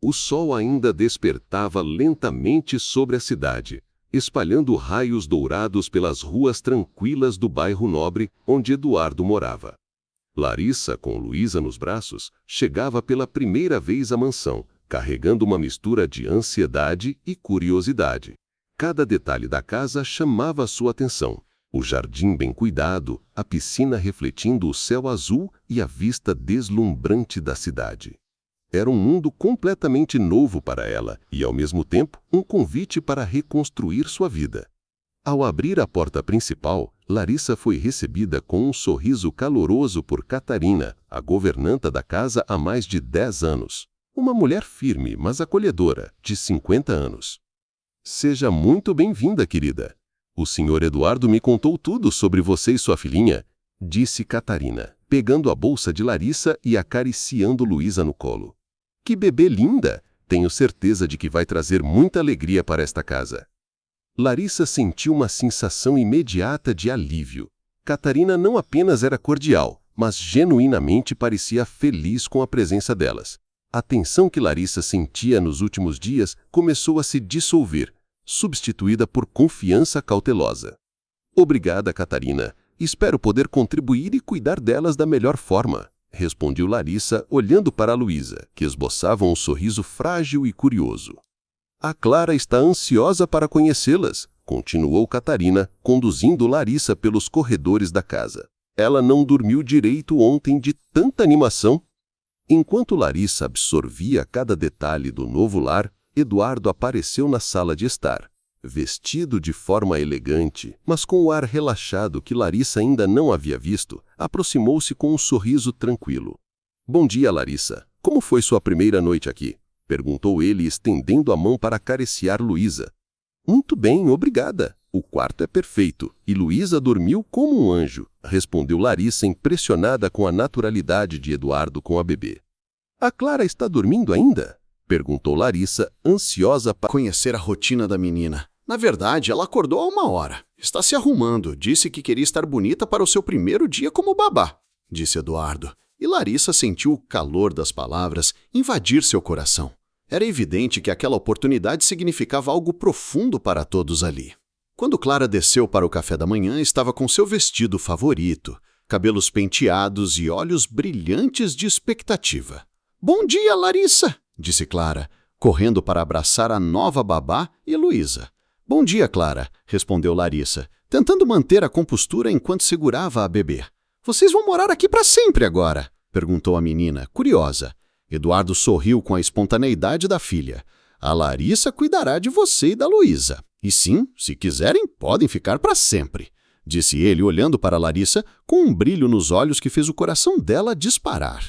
O sol ainda despertava lentamente sobre a cidade, espalhando raios dourados pelas ruas tranquilas do bairro nobre onde Eduardo morava. Larissa, com Luísa nos braços, chegava pela primeira vez à mansão, carregando uma mistura de ansiedade e curiosidade. Cada detalhe da casa chamava sua atenção. O jardim bem cuidado, a piscina refletindo o céu azul e a vista deslumbrante da cidade. Era um mundo completamente novo para ela e, ao mesmo tempo, um convite para reconstruir sua vida. Ao abrir a porta principal, Larissa foi recebida com um sorriso caloroso por Catarina, a governanta da casa há mais de 10 anos. Uma mulher firme, mas acolhedora, de 50 anos. Seja muito bem-vinda, querida. O senhor Eduardo me contou tudo sobre você e sua filhinha, disse Catarina, pegando a bolsa de Larissa e acariciando Luísa no colo. Que bebê linda! Tenho certeza de que vai trazer muita alegria para esta casa. Larissa sentiu uma sensação imediata de alívio. Catarina não apenas era cordial, mas genuinamente parecia feliz com a presença delas. A tensão que Larissa sentia nos últimos dias começou a se dissolver, substituída por confiança cautelosa. Obrigada, Catarina. Espero poder contribuir e cuidar delas da melhor forma, respondeu Larissa, olhando para Luísa, que esboçava um sorriso frágil e curioso. A Clara está ansiosa para conhecê-las, continuou Catarina, conduzindo Larissa pelos corredores da casa. Ela não dormiu direito ontem de tanta animação. Enquanto Larissa absorvia cada detalhe do novo lar, Eduardo apareceu na sala de estar. Vestido de forma elegante, mas com o ar relaxado que Larissa ainda não havia visto, aproximou-se com um sorriso tranquilo. Bom dia, Larissa. Como foi sua primeira noite aqui? Perguntou ele, estendendo a mão para acariciar Luísa. Muito bem, obrigada. O quarto é perfeito, e Luísa dormiu como um anjo, respondeu Larissa, impressionada com a naturalidade de Eduardo com a bebê. A Clara está dormindo ainda? Perguntou Larissa, ansiosa para conhecer a rotina da menina. Na verdade, ela acordou há 1 hora. Está se arrumando. Disse que queria estar bonita para o seu primeiro dia como babá, disse Eduardo. E Larissa sentiu o calor das palavras invadir seu coração. Era evidente que aquela oportunidade significava algo profundo para todos ali. Quando Clara desceu para o café da manhã, estava com seu vestido favorito, cabelos penteados e olhos brilhantes de expectativa. Bom dia, Larissa, disse Clara, correndo para abraçar a nova babá e Luísa. Bom dia, Clara, respondeu Larissa, tentando manter a compostura enquanto segurava a bebê. Vocês vão morar aqui para sempre agora? Perguntou a menina, curiosa. Eduardo sorriu com a espontaneidade da filha. A Larissa cuidará de você e da Luísa. E sim, se quiserem, podem ficar para sempre, disse ele, olhando para Larissa com um brilho nos olhos que fez o coração dela disparar.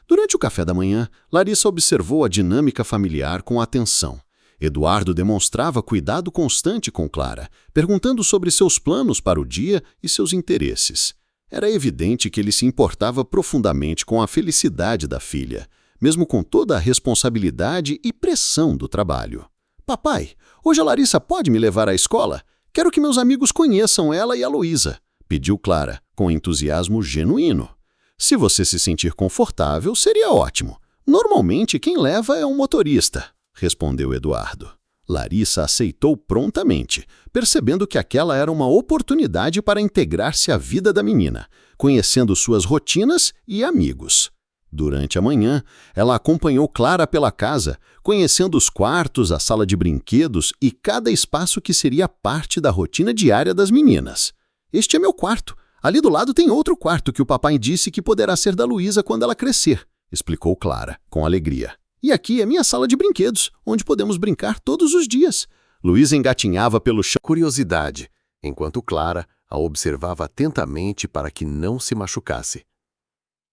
Durante o café da manhã, Larissa observou a dinâmica familiar com atenção. Eduardo demonstrava cuidado constante com Clara, perguntando sobre seus planos para o dia e seus interesses. Era evidente que ele se importava profundamente com a felicidade da filha, mesmo com toda a responsabilidade e pressão do trabalho. Papai, hoje a Larissa pode me levar à escola? Quero que meus amigos conheçam ela e a Luísa, pediu Clara, com entusiasmo genuíno. Se você se sentir confortável, seria ótimo. Normalmente quem leva é um motorista, respondeu Eduardo. Larissa aceitou prontamente, percebendo que aquela era uma oportunidade para integrar-se à vida da menina, conhecendo suas rotinas e amigos. Durante a manhã, ela acompanhou Clara pela casa, conhecendo os quartos, a sala de brinquedos e cada espaço que seria parte da rotina diária das meninas. Este é meu quarto. Ali do lado tem outro quarto que o papai disse que poderá ser da Luísa quando ela crescer, explicou Clara, com alegria. E aqui é minha sala de brinquedos, onde podemos brincar todos os dias. Luísa engatinhava pelo chão. Curiosidade, enquanto Clara a observava atentamente para que não se machucasse.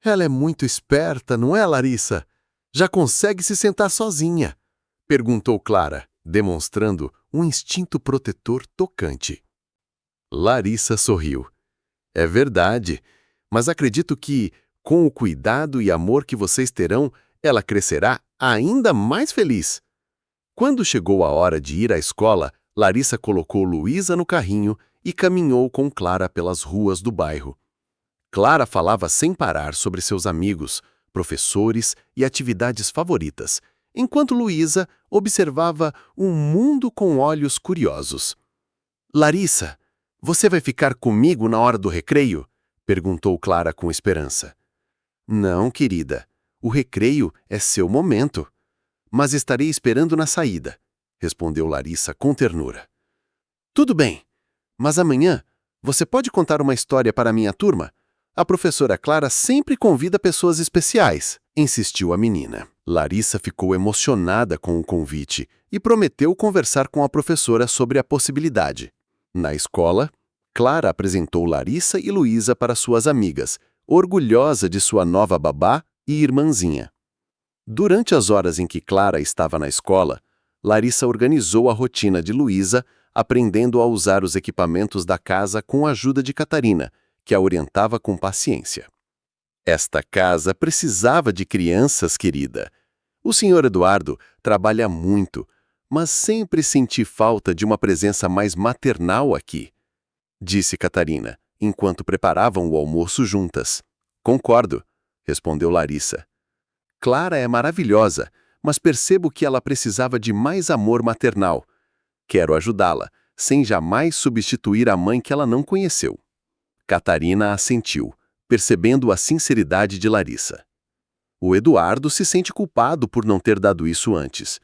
Ela é muito esperta, não é, Larissa? Já consegue se sentar sozinha, perguntou Clara, demonstrando um instinto protetor tocante. Larissa sorriu. É verdade, mas acredito que, com o cuidado e amor que vocês terão, ela crescerá ainda mais feliz. Quando chegou a hora de ir à escola, Larissa colocou Luísa no carrinho e caminhou com Clara pelas ruas do bairro. Clara falava sem parar sobre seus amigos, professores e atividades favoritas, enquanto Luísa observava o mundo com olhos curiosos. Larissa, você vai ficar comigo na hora do recreio? Perguntou Clara com esperança. Não, querida. O recreio é seu momento. Mas estarei esperando na saída, respondeu Larissa com ternura. Tudo bem, mas amanhã você pode contar uma história para a minha turma? A professora Clara sempre convida pessoas especiais, insistiu a menina. Larissa ficou emocionada com o convite e prometeu conversar com a professora sobre a possibilidade. Na escola, Clara apresentou Larissa e Luísa para suas amigas, orgulhosa de sua nova babá e irmãzinha. Durante as horas em que Clara estava na escola, Larissa organizou a rotina de Luísa, aprendendo a usar os equipamentos da casa com a ajuda de Catarina, que a orientava com paciência. Esta casa precisava de crianças, querida. O Sr. Eduardo trabalha muito, mas sempre senti falta de uma presença mais maternal aqui, disse Catarina, enquanto preparavam o almoço juntas. Concordo, respondeu Larissa. Clara é maravilhosa, mas percebo que ela precisava de mais amor maternal. Quero ajudá-la, sem jamais substituir a mãe que ela não conheceu. Catarina assentiu, percebendo a sinceridade de Larissa. O Eduardo se sente culpado por não ter dado isso antes.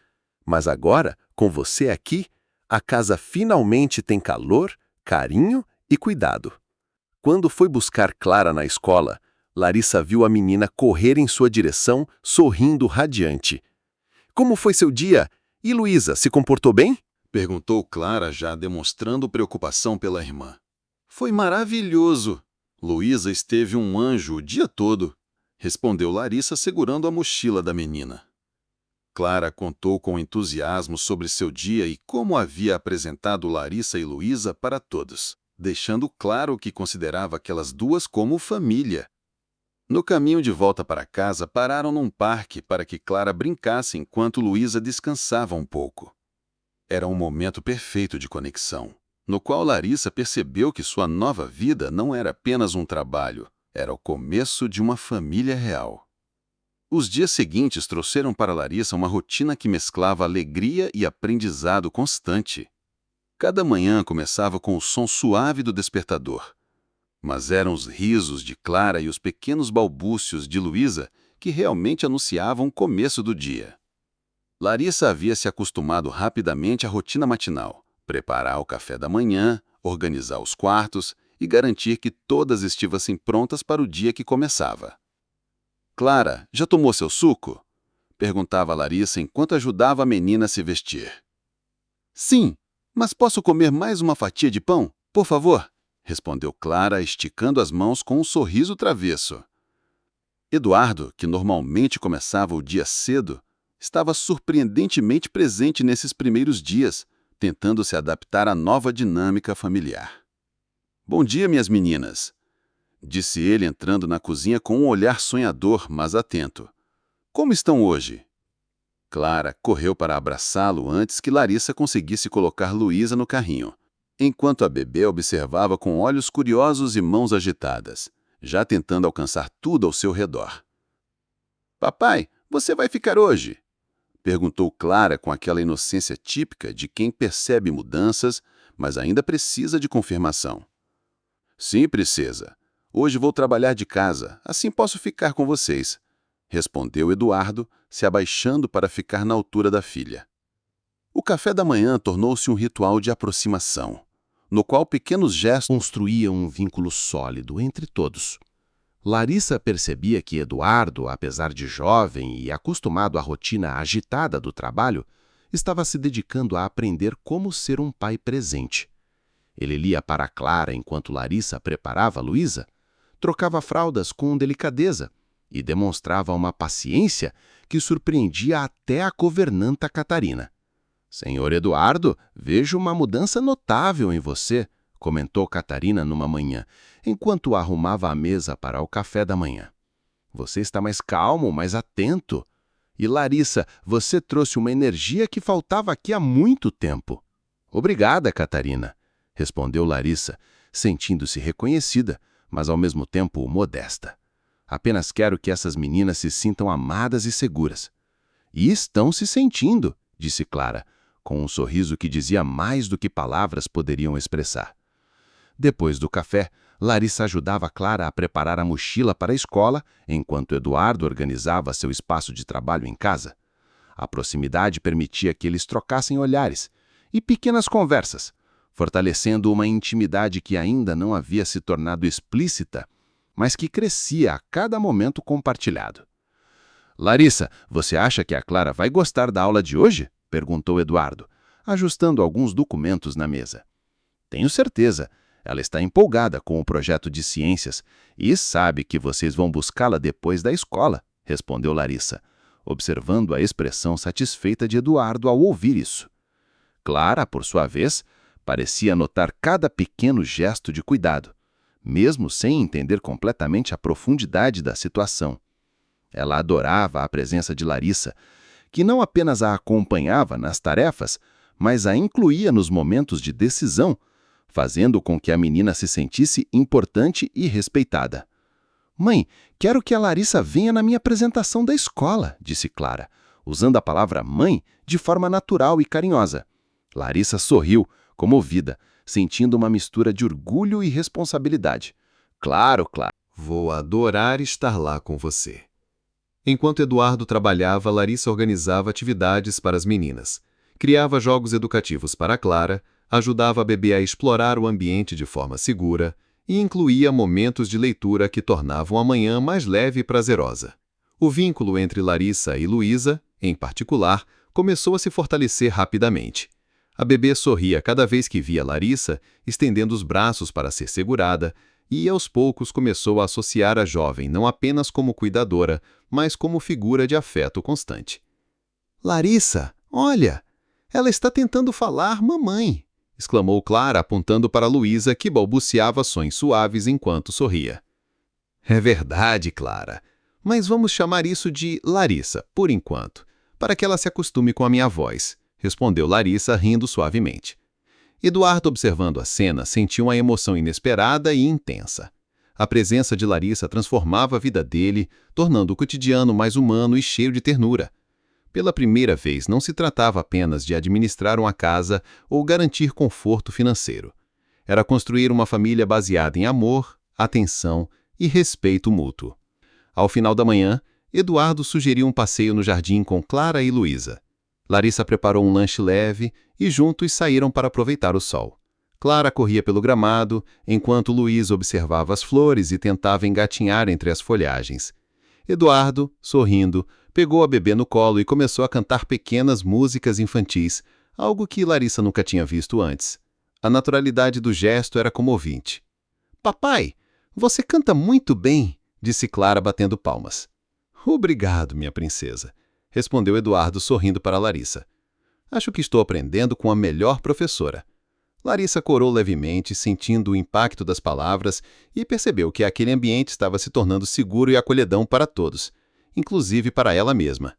Mas agora, com você aqui, a casa finalmente tem calor, carinho e cuidado. Quando foi buscar Clara na escola, Larissa viu a menina correr em sua direção, sorrindo radiante. Como foi seu dia? E Luísa, se comportou bem? Perguntou Clara, já demonstrando preocupação pela irmã. Foi maravilhoso. Luísa esteve um anjo o dia todo, respondeu Larissa segurando a mochila da menina. Clara contou com entusiasmo sobre seu dia e como havia apresentado Larissa e Luísa para todos, deixando claro que considerava aquelas duas como família. No caminho de volta para casa, pararam num parque para que Clara brincasse enquanto Luísa descansava um pouco. Era um momento perfeito de conexão, no qual Larissa percebeu que sua nova vida não era apenas um trabalho, era o começo de uma família real. Os dias seguintes trouxeram para Larissa uma rotina que mesclava alegria e aprendizado constante. Cada manhã começava com o som suave do despertador, mas eram os risos de Clara e os pequenos balbúcios de Luísa que realmente anunciavam o começo do dia. Larissa havia se acostumado rapidamente à rotina matinal, preparar o café da manhã, organizar os quartos e garantir que todas estivessem prontas para o dia que começava. Clara, já tomou seu suco? Perguntava Larissa enquanto ajudava a menina a se vestir. Sim, mas posso comer mais uma fatia de pão, por favor? Respondeu Clara, esticando as mãos com um sorriso travesso. Eduardo, que normalmente começava o dia cedo, estava surpreendentemente presente nesses primeiros dias, tentando se adaptar à nova dinâmica familiar. Bom dia, minhas meninas, disse ele entrando na cozinha com um olhar sonhador, mas atento. Como estão hoje? Clara correu para abraçá-lo antes que Larissa conseguisse colocar Luísa no carrinho, enquanto a bebê observava com olhos curiosos e mãos agitadas, já tentando alcançar tudo ao seu redor. Papai, você vai ficar hoje? Perguntou Clara com aquela inocência típica de quem percebe mudanças, mas ainda precisa de confirmação. Sim, princesa. Hoje vou trabalhar de casa, assim posso ficar com vocês, respondeu Eduardo, se abaixando para ficar na altura da filha. O café da manhã tornou-se um ritual de aproximação, no qual pequenos gestos Construíam um vínculo sólido entre todos. Larissa percebia que Eduardo, apesar de jovem e acostumado à rotina agitada do trabalho, estava se dedicando a aprender como ser um pai presente. Ele lia para Clara enquanto Larissa preparava Luísa, trocava fraldas com delicadeza e demonstrava uma paciência que surpreendia até a governanta Catarina. Senhor Eduardo, vejo uma mudança notável em você, comentou Catarina numa manhã, enquanto arrumava a mesa para o café da manhã. Você está mais calmo, mais atento. E Larissa, você trouxe uma energia que faltava aqui há muito tempo. Obrigada, Catarina, respondeu Larissa, sentindo-se reconhecida, mas ao mesmo tempo modesta. Apenas quero que essas meninas se sintam amadas e seguras. E estão se sentindo, disse Clara, com um sorriso que dizia mais do que palavras poderiam expressar. Depois do café, Larissa ajudava Clara a preparar a mochila para a escola, enquanto Eduardo organizava seu espaço de trabalho em casa. A proximidade permitia que eles trocassem olhares e pequenas conversas, fortalecendo uma intimidade que ainda não havia se tornado explícita, mas que crescia a cada momento compartilhado. «Larissa, você acha que a Clara vai gostar da aula de hoje?» perguntou Eduardo, ajustando alguns documentos na mesa. «Tenho certeza. Ela está empolgada com o projeto de ciências e sabe que vocês vão buscá-la depois da escola», respondeu Larissa, observando a expressão satisfeita de Eduardo ao ouvir isso. Clara, por sua vez, parecia notar cada pequeno gesto de cuidado, mesmo sem entender completamente a profundidade da situação. Ela adorava a presença de Larissa, que não apenas a acompanhava nas tarefas, mas a incluía nos momentos de decisão, fazendo com que a menina se sentisse importante e respeitada. «Mãe, quero que a Larissa venha na minha apresentação da escola», disse Clara, usando a palavra mãe de forma natural e carinhosa. Larissa sorriu, comovida, sentindo uma mistura de orgulho e responsabilidade. «Claro, claro. Vou adorar estar lá com você». Enquanto Eduardo trabalhava, Larissa organizava atividades para as meninas. Criava jogos educativos para Clara, ajudava a bebê a explorar o ambiente de forma segura e incluía momentos de leitura que tornavam a manhã mais leve e prazerosa. O vínculo entre Larissa e Luísa, em particular, começou a se fortalecer rapidamente. A bebê sorria cada vez que via Larissa, estendendo os braços para ser segurada, e aos poucos começou a associar a jovem não apenas como cuidadora, mas como figura de afeto constante. «Larissa, olha! Ela está tentando falar mamãe!» exclamou Clara, apontando para Luísa, que balbuciava sons suaves enquanto sorria. «É verdade, Clara. Mas vamos chamar isso de Larissa, por enquanto, para que ela se acostume com a minha voz», respondeu Larissa, rindo suavemente. Eduardo, observando a cena, sentiu uma emoção inesperada e intensa. A presença de Larissa transformava a vida dele, tornando o cotidiano mais humano e cheio de ternura. Pela primeira vez, não se tratava apenas de administrar uma casa ou garantir conforto financeiro. Era construir uma família baseada em amor, atenção e respeito mútuo. Ao final da manhã, Eduardo sugeriu um passeio no jardim com Clara e Luísa. Larissa preparou um lanche leve e juntos saíram para aproveitar o sol. Clara corria pelo gramado, enquanto Luísa observava as flores e tentava engatinhar entre as folhagens. Eduardo, sorrindo, pegou a bebê no colo e começou a cantar pequenas músicas infantis, algo que Larissa nunca tinha visto antes. A naturalidade do gesto era comovente. «Papai, você canta muito bem», disse Clara batendo palmas. «Obrigado, minha princesa», respondeu Eduardo sorrindo para Larissa. «Acho que estou aprendendo com a melhor professora». Larissa corou levemente, sentindo o impacto das palavras, e percebeu que aquele ambiente estava se tornando seguro e acolhedão para todos, inclusive para ela mesma.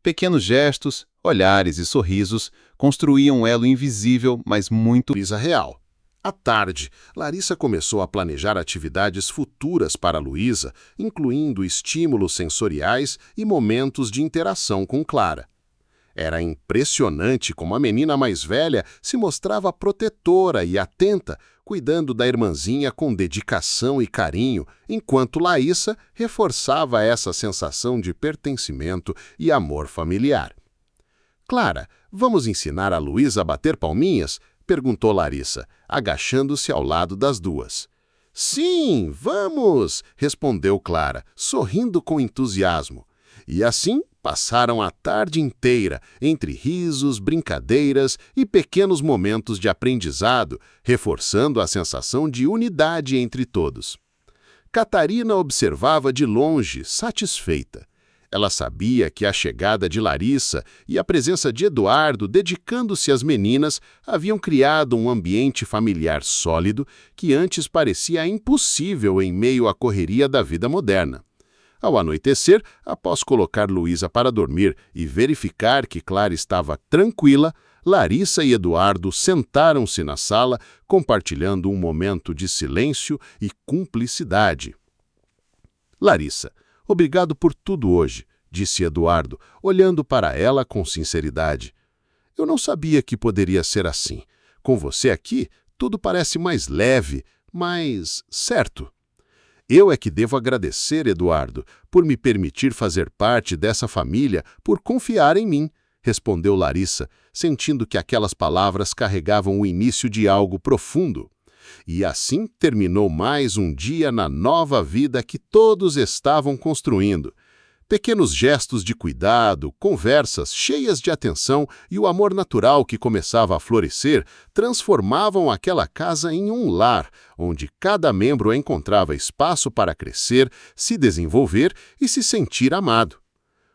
Pequenos gestos, olhares e sorrisos construíam um elo invisível, mas muito real. À tarde, Larissa começou a planejar atividades futuras para Luísa, incluindo estímulos sensoriais e momentos de interação com Clara. Era impressionante como a menina mais velha se mostrava protetora e atenta, cuidando da irmãzinha com dedicação e carinho, enquanto Larissa reforçava essa sensação de pertencimento e amor familiar. «Clara, vamos ensinar a Luísa a bater palminhas?» perguntou Larissa, agachando-se ao lado das duas. «Sim, vamos!» respondeu Clara, sorrindo com entusiasmo. E assim passaram a tarde inteira, entre risos, brincadeiras e pequenos momentos de aprendizado, reforçando a sensação de unidade entre todos. Catarina observava de longe, satisfeita. Ela sabia que a chegada de Larissa e a presença de Eduardo dedicando-se às meninas haviam criado um ambiente familiar sólido que antes parecia impossível em meio à correria da vida moderna. Ao anoitecer, após colocar Luísa para dormir e verificar que Clara estava tranquila, Larissa e Eduardo sentaram-se na sala, compartilhando um momento de silêncio e cumplicidade. «Larissa, obrigado por tudo hoje», disse Eduardo, olhando para ela com sinceridade. Eu não sabia que poderia ser assim. Com você aqui, tudo parece mais leve, mais certo. Eu é que devo agradecer, Eduardo, por me permitir fazer parte dessa família, por confiar em mim, respondeu Larissa, sentindo que aquelas palavras carregavam o início de algo profundo. E assim terminou mais um dia na nova vida que todos estavam construindo. Pequenos gestos de cuidado, conversas cheias de atenção e o amor natural que começava a florescer transformavam aquela casa em um lar, onde cada membro encontrava espaço para crescer, se desenvolver e se sentir amado.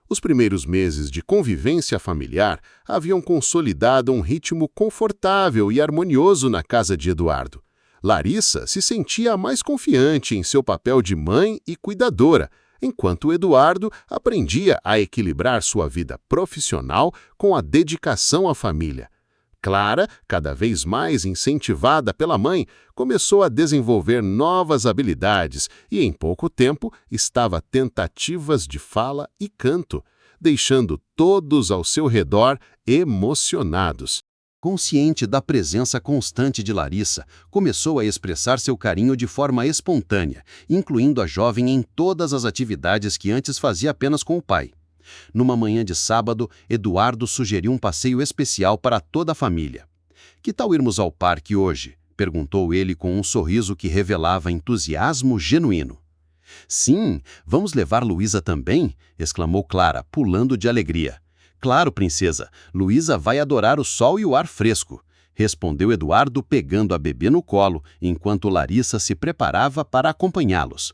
Os primeiros meses de convivência familiar haviam consolidado um ritmo confortável e harmonioso na casa de Eduardo. Larissa se sentia mais confiante em seu papel de mãe e cuidadora, enquanto Eduardo aprendia a equilibrar sua vida profissional com a dedicação à família. Clara, cada vez mais incentivada pela mãe, começou a desenvolver novas habilidades e, em pouco tempo, estava tentativas de fala e canto, deixando todos ao seu redor emocionados. Consciente da presença constante de Larissa, começou a expressar seu carinho de forma espontânea, incluindo a jovem em todas as atividades que antes fazia apenas com o pai. Numa manhã de sábado, Eduardo sugeriu um passeio especial para toda a família. "Que tal irmos ao parque hoje?", perguntou ele com um sorriso que revelava entusiasmo genuíno. "Sim, vamos levar Luísa também?", exclamou Clara, pulando de alegria. "Claro, princesa, Luísa vai adorar o sol e o ar fresco", respondeu Eduardo pegando a bebê no colo, enquanto Larissa se preparava para acompanhá-los.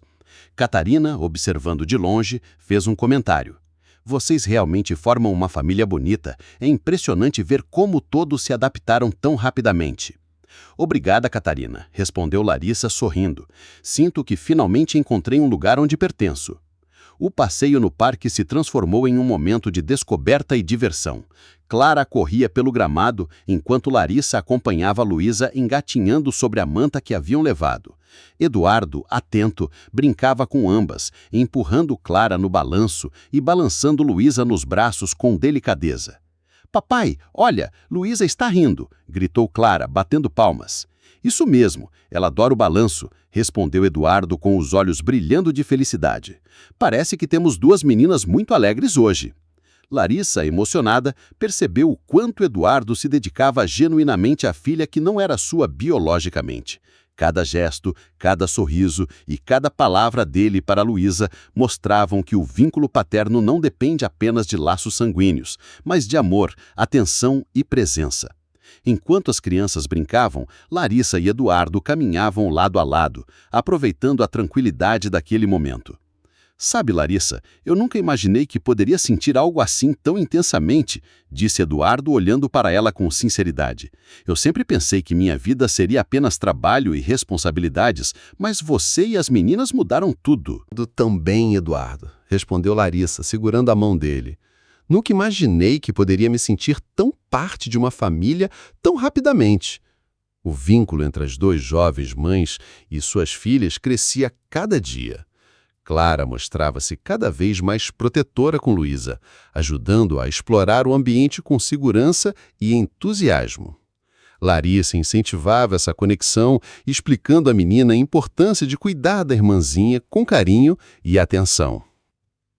Catarina, observando de longe, fez um comentário. "Vocês realmente formam uma família bonita. É impressionante ver como todos se adaptaram tão rapidamente." "Obrigada, Catarina", respondeu Larissa sorrindo. "Sinto que finalmente encontrei um lugar onde pertenço." O passeio no parque se transformou em um momento de descoberta e diversão. Clara corria pelo gramado, enquanto Larissa acompanhava Luísa engatinhando sobre a manta que haviam levado. Eduardo, atento, brincava com ambas, empurrando Clara no balanço e balançando Luísa nos braços com delicadeza. "Papai, olha, Luísa está rindo", gritou Clara, batendo palmas. "Isso mesmo, ela adora o balanço", respondeu Eduardo com os olhos brilhando de felicidade. "Parece que temos duas meninas muito alegres hoje." Larissa, emocionada, percebeu o quanto Eduardo se dedicava genuinamente à filha que não era sua biologicamente. Cada gesto, cada sorriso e cada palavra dele para Luísa mostravam que o vínculo paterno não depende apenas de laços sanguíneos, mas de amor, atenção e presença. Enquanto as crianças brincavam, Larissa e Eduardo caminhavam lado a lado, aproveitando a tranquilidade daquele momento. "Sabe, Larissa, eu nunca imaginei que poderia sentir algo assim tão intensamente", disse Eduardo olhando para ela com sinceridade. "Eu sempre pensei que minha vida seria apenas trabalho e responsabilidades, mas você e as meninas mudaram tudo." "Também, Eduardo", respondeu Larissa, segurando a mão dele. "Nunca imaginei que poderia me sentir tão parte de uma família tão rapidamente." O vínculo entre as duas jovens mães e suas filhas crescia cada dia. Clara mostrava-se cada vez mais protetora com Luísa, ajudando-a a explorar o ambiente com segurança e entusiasmo. Larissa incentivava essa conexão, explicando à menina a importância de cuidar da irmãzinha com carinho e atenção.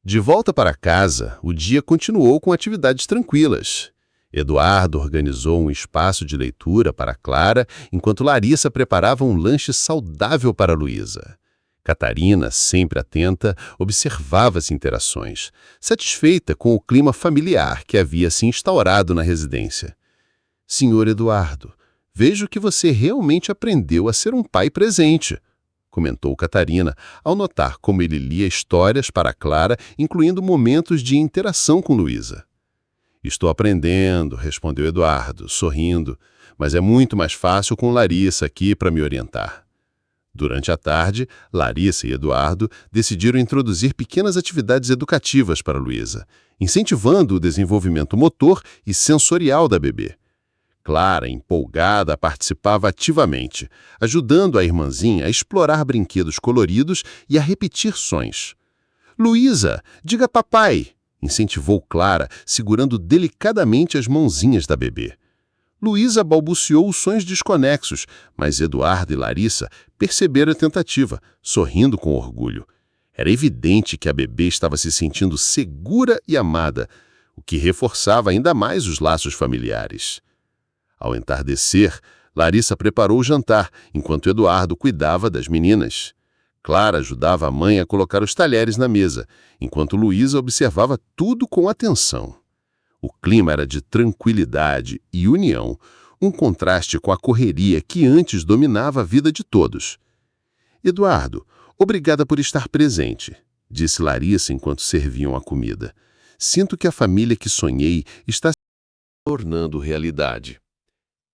De volta para casa, o dia continuou com atividades tranquilas. Eduardo organizou um espaço de leitura para Clara, enquanto Larissa preparava um lanche saudável para Luísa. Catarina, sempre atenta, observava as interações, satisfeita com o clima familiar que havia se instaurado na residência. "Senhor Eduardo, vejo que você realmente aprendeu a ser um pai presente", comentou Catarina, ao notar como ele lia histórias para Clara, incluindo momentos de interação com Luísa. "Estou aprendendo", respondeu Eduardo, sorrindo, "mas é muito mais fácil com Larissa aqui para me orientar." Durante a tarde, Larissa e Eduardo decidiram introduzir pequenas atividades educativas para Luísa, incentivando o desenvolvimento motor e sensorial da bebê. Clara, empolgada, participava ativamente, ajudando a irmãzinha a explorar brinquedos coloridos e a repetir sons. "Luísa, diga papai", incentivou Clara, segurando delicadamente as mãozinhas da bebê. Luísa balbuciou os sonhos desconexos, mas Eduardo e Larissa perceberam a tentativa, sorrindo com orgulho. Era evidente que a bebê estava se sentindo segura e amada, o que reforçava ainda mais os laços familiares. Ao entardecer, Larissa preparou o jantar, enquanto Eduardo cuidava das meninas. Clara ajudava a mãe a colocar os talheres na mesa, enquanto Luísa observava tudo com atenção. O clima era de tranquilidade e união, um contraste com a correria que antes dominava a vida de todos. Eduardo, obrigada por estar presente, disse Larissa enquanto serviam a comida. Sinto que a família que sonhei está se tornando realidade.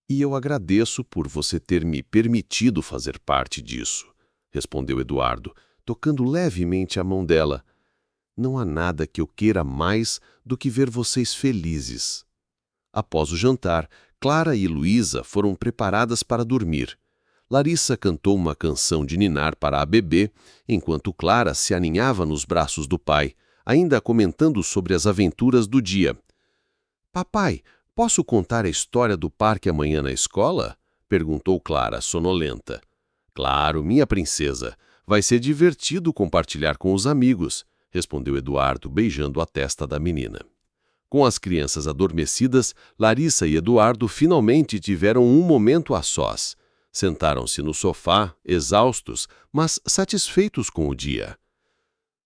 E eu agradeço por você ter me permitido fazer parte disso, respondeu Eduardo, tocando levemente a mão dela. Não há nada que eu queira mais do que ver vocês felizes. Após o jantar, Clara e Luísa foram preparadas para dormir. Larissa cantou uma canção de ninar para a bebê, enquanto Clara se aninhava nos braços do pai, ainda comentando sobre as aventuras do dia. Papai, posso contar a história do parque amanhã na escola? Perguntou Clara, sonolenta. Claro, minha princesa. Vai ser divertido compartilhar com os amigos, respondeu Eduardo, beijando a testa da menina. Com as crianças adormecidas, Larissa e Eduardo finalmente tiveram um momento a sós. Sentaram-se no sofá, exaustos, mas satisfeitos com o dia.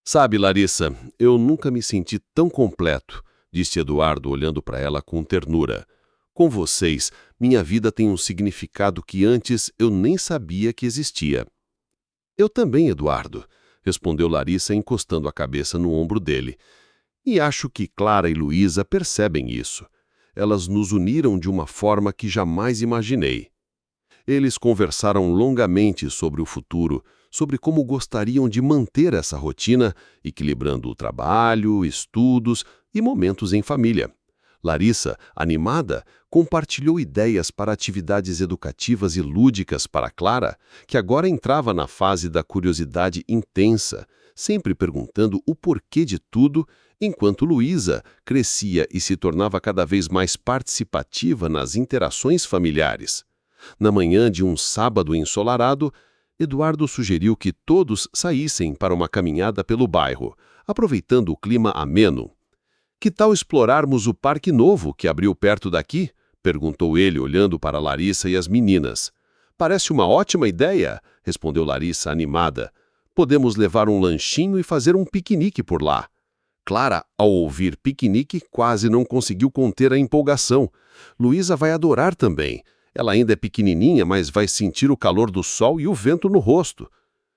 Sabe, Larissa, eu nunca me senti tão completo, disse Eduardo olhando para ela com ternura. Com vocês, minha vida tem um significado que antes eu nem sabia que existia. Eu também, Eduardo, respondeu Larissa encostando a cabeça no ombro dele. E acho que Clara e Luísa percebem isso. Elas nos uniram de uma forma que jamais imaginei. Eles conversaram longamente sobre o futuro, sobre como gostariam de manter essa rotina, equilibrando o trabalho, estudos e momentos em família. Larissa, animada, compartilhou ideias para atividades educativas e lúdicas para Clara, que agora entrava na fase da curiosidade intensa, sempre perguntando o porquê de tudo, enquanto Luísa crescia e se tornava cada vez mais participativa nas interações familiares. Na manhã de um sábado ensolarado, Eduardo sugeriu que todos saíssem para uma caminhada pelo bairro, aproveitando o clima ameno. Que tal explorarmos o parque novo que abriu perto daqui? Perguntou ele, olhando para Larissa e as meninas. Parece uma ótima ideia, respondeu Larissa, animada. Podemos levar um lanchinho e fazer um piquenique por lá. Clara, ao ouvir piquenique, quase não conseguiu conter a empolgação. Luísa vai adorar também. Ela ainda é pequenininha, mas vai sentir o calor do sol e o vento no rosto.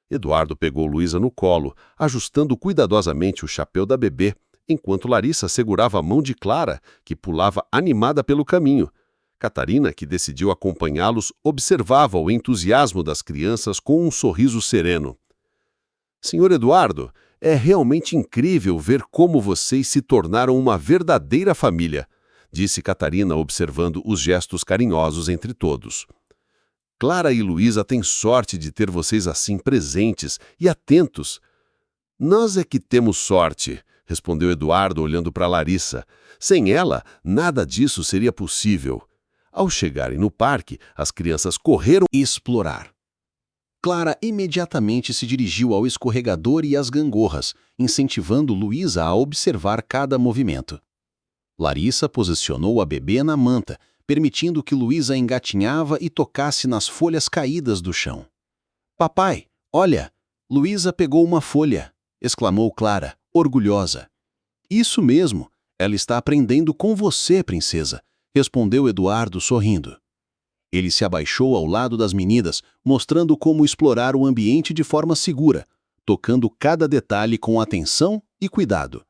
Eduardo pegou Luísa no colo, ajustando cuidadosamente o chapéu da bebê, enquanto Larissa segurava a mão de Clara, que pulava animada pelo caminho. Catarina, que decidiu acompanhá-los, observava o entusiasmo das crianças com um sorriso sereno. Senhor Eduardo, é realmente incrível ver como vocês se tornaram uma verdadeira família, disse Catarina, observando os gestos carinhosos entre todos. Clara e Luísa têm sorte de ter vocês assim presentes e atentos. Nós é que temos sorte, respondeu Eduardo olhando para Larissa. Sem ela, nada disso seria possível. Ao chegarem no parque, as crianças correram explorar. Clara imediatamente se dirigiu ao escorregador e às gangorras, incentivando Luísa a observar cada movimento. Larissa posicionou a bebê na manta, permitindo que Luísa engatinhava e tocasse nas folhas caídas do chão. Papai, olha, Luísa pegou uma folha, exclamou Clara, orgulhosa. Isso mesmo, ela está aprendendo com você, princesa, respondeu Eduardo sorrindo. Ele se abaixou ao lado das meninas, mostrando como explorar o ambiente de forma segura, tocando cada detalhe com atenção e cuidado.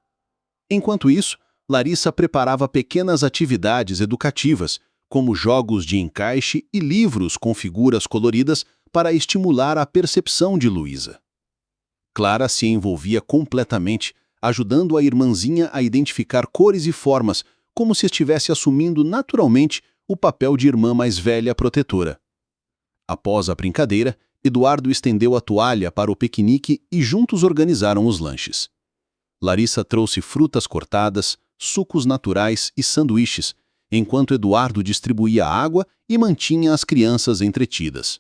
Enquanto isso, Larissa preparava pequenas atividades educativas, como jogos de encaixe e livros com figuras coloridas para estimular a percepção de Luísa. Clara se envolvia completamente, ajudando a irmãzinha a identificar cores e formas, como se estivesse assumindo naturalmente o papel de irmã mais velha protetora. Após a brincadeira, Eduardo estendeu a toalha para o piquenique e juntos organizaram os lanches. Larissa trouxe frutas cortadas, sucos naturais e sanduíches, enquanto Eduardo distribuía água e mantinha as crianças entretidas.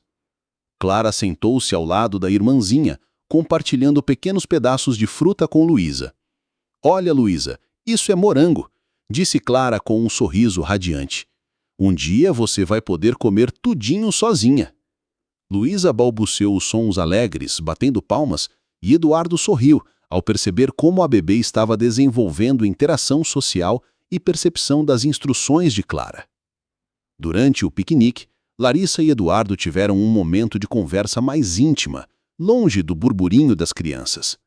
Clara sentou-se ao lado da irmãzinha, compartilhando pequenos pedaços de fruta com Luísa. "Olha, Luísa, isso é morango", disse Clara com um sorriso radiante. "Um dia você vai poder comer tudinho sozinha." Luísa balbuciou os sons alegres, batendo palmas, e Eduardo sorriu ao perceber como a bebê estava desenvolvendo interação social e percepção das instruções de Clara. Durante o piquenique, Larissa e Eduardo tiveram um momento de conversa mais íntima, longe do burburinho das crianças.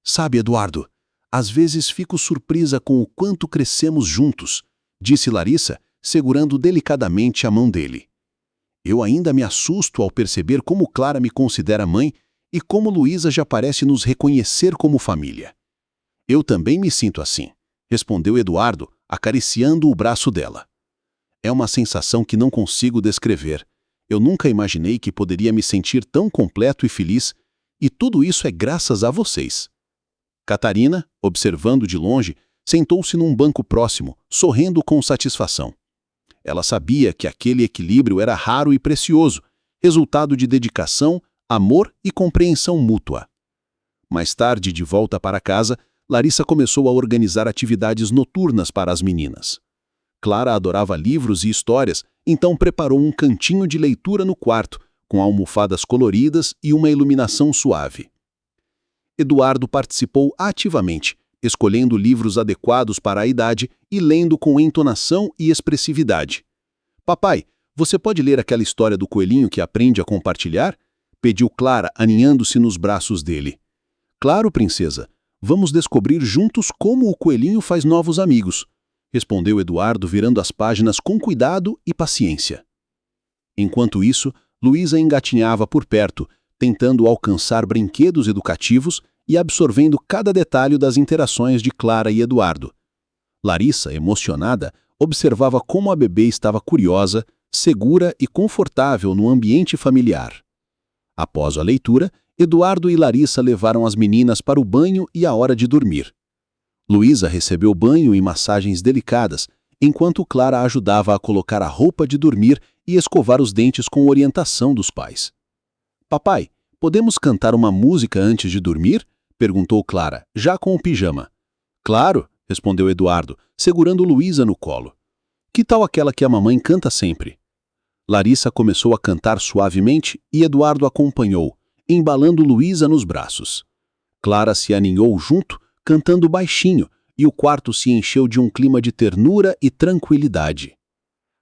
"Sabe, Eduardo, às vezes fico surpresa com o quanto crescemos juntos", disse Larissa, segurando delicadamente a mão dele. "Eu ainda me assusto ao perceber como Clara me considera mãe e como Luísa já parece nos reconhecer como família." "Eu também me sinto assim", respondeu Eduardo, acariciando o braço dela. "É uma sensação que não consigo descrever. Eu nunca imaginei que poderia me sentir tão completo e feliz, e tudo isso é graças a vocês." Catarina, observando de longe, sentou-se num banco próximo, sorrindo com satisfação. Ela sabia que aquele equilíbrio era raro e precioso, resultado de dedicação, amor e compreensão mútua. Mais tarde, de volta para casa, Larissa começou a organizar atividades noturnas para as meninas. Clara adorava livros e histórias, então preparou um cantinho de leitura no quarto, com almofadas coloridas e uma iluminação suave. Eduardo participou ativamente, escolhendo livros adequados para a idade e lendo com entonação e expressividade. "Papai, você pode ler aquela história do coelhinho que aprende a compartilhar?" pediu Clara, aninhando-se nos braços dele. "Claro, princesa. Vamos descobrir juntos como o coelhinho faz novos amigos", respondeu Eduardo, virando as páginas com cuidado e paciência. Enquanto isso, Luísa engatinhava por perto, tentando alcançar brinquedos educativos e absorvendo cada detalhe das interações de Clara e Eduardo. Larissa, emocionada, observava como a bebê estava curiosa, segura e confortável no ambiente familiar. Após a leitura, Eduardo e Larissa levaram as meninas para o banho e a hora de dormir. Luísa recebeu banho e massagens delicadas, enquanto Clara ajudava a colocar a roupa de dormir e escovar os dentes com orientação dos pais. "Papai, podemos cantar uma música antes de dormir?" perguntou Clara, já com o pijama. "Claro", respondeu Eduardo, segurando Luísa no colo. "Que tal aquela que a mamãe canta sempre?" Larissa começou a cantar suavemente e Eduardo acompanhou, embalando Luísa nos braços. Clara se aninhou junto, cantando baixinho, e o quarto se encheu de um clima de ternura e tranquilidade.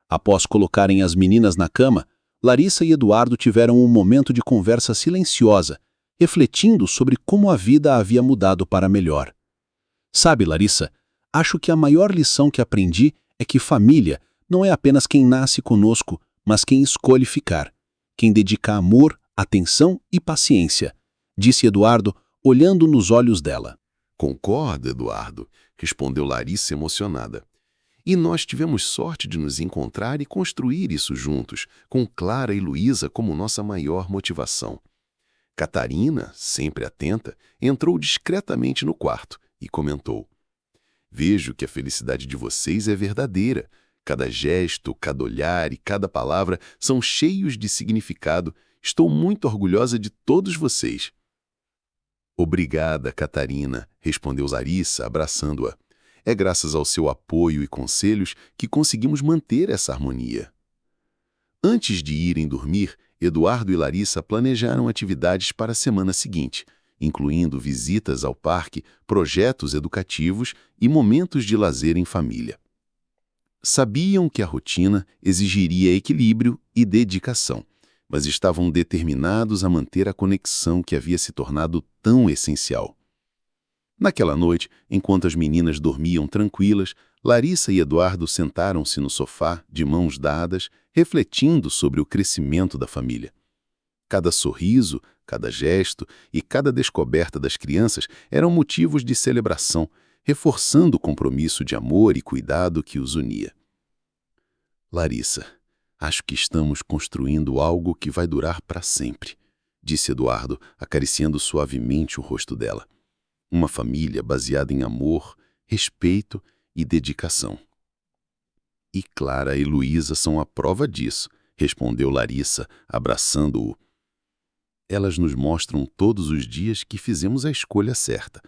Após colocarem as meninas na cama, Larissa e Eduardo tiveram um momento de conversa silenciosa, refletindo sobre como a vida havia mudado para melhor. "Sabe, Larissa, acho que a maior lição que aprendi é que família não é apenas quem nasce conosco, mas quem escolhe ficar, quem dedica amor, atenção e paciência", disse Eduardo, olhando nos olhos dela. "Concordo, Eduardo", respondeu Larissa emocionada. "E nós tivemos sorte de nos encontrar e construir isso juntos, com Clara e Luísa como nossa maior motivação." Catarina, sempre atenta, entrou discretamente no quarto e comentou: "Vejo que a felicidade de vocês é verdadeira. Cada gesto, cada olhar e cada palavra são cheios de significado. Estou muito orgulhosa de todos vocês." "Obrigada, Catarina", respondeu Larissa, abraçando-a. "É graças ao seu apoio e conselhos que conseguimos manter essa harmonia." Antes de irem dormir, Eduardo e Larissa planejaram atividades para a semana seguinte, incluindo visitas ao parque, projetos educativos e momentos de lazer em família. Sabiam que a rotina exigiria equilíbrio e dedicação, mas estavam determinados a manter a conexão que havia se tornado tão essencial. Naquela noite, enquanto as meninas dormiam tranquilas, Larissa e Eduardo sentaram-se no sofá, de mãos dadas, refletindo sobre o crescimento da família. Cada sorriso, cada gesto e cada descoberta das crianças eram motivos de celebração, reforçando o compromisso de amor e cuidado que os unia. "Larissa, acho que estamos construindo algo que vai durar para sempre", disse Eduardo, acariciando suavemente o rosto dela. Uma família baseada em amor, respeito e dedicação. E Clara e Luísa são a prova disso, respondeu Larissa, abraçando-o. Elas nos mostram todos os dias que fizemos a escolha certa.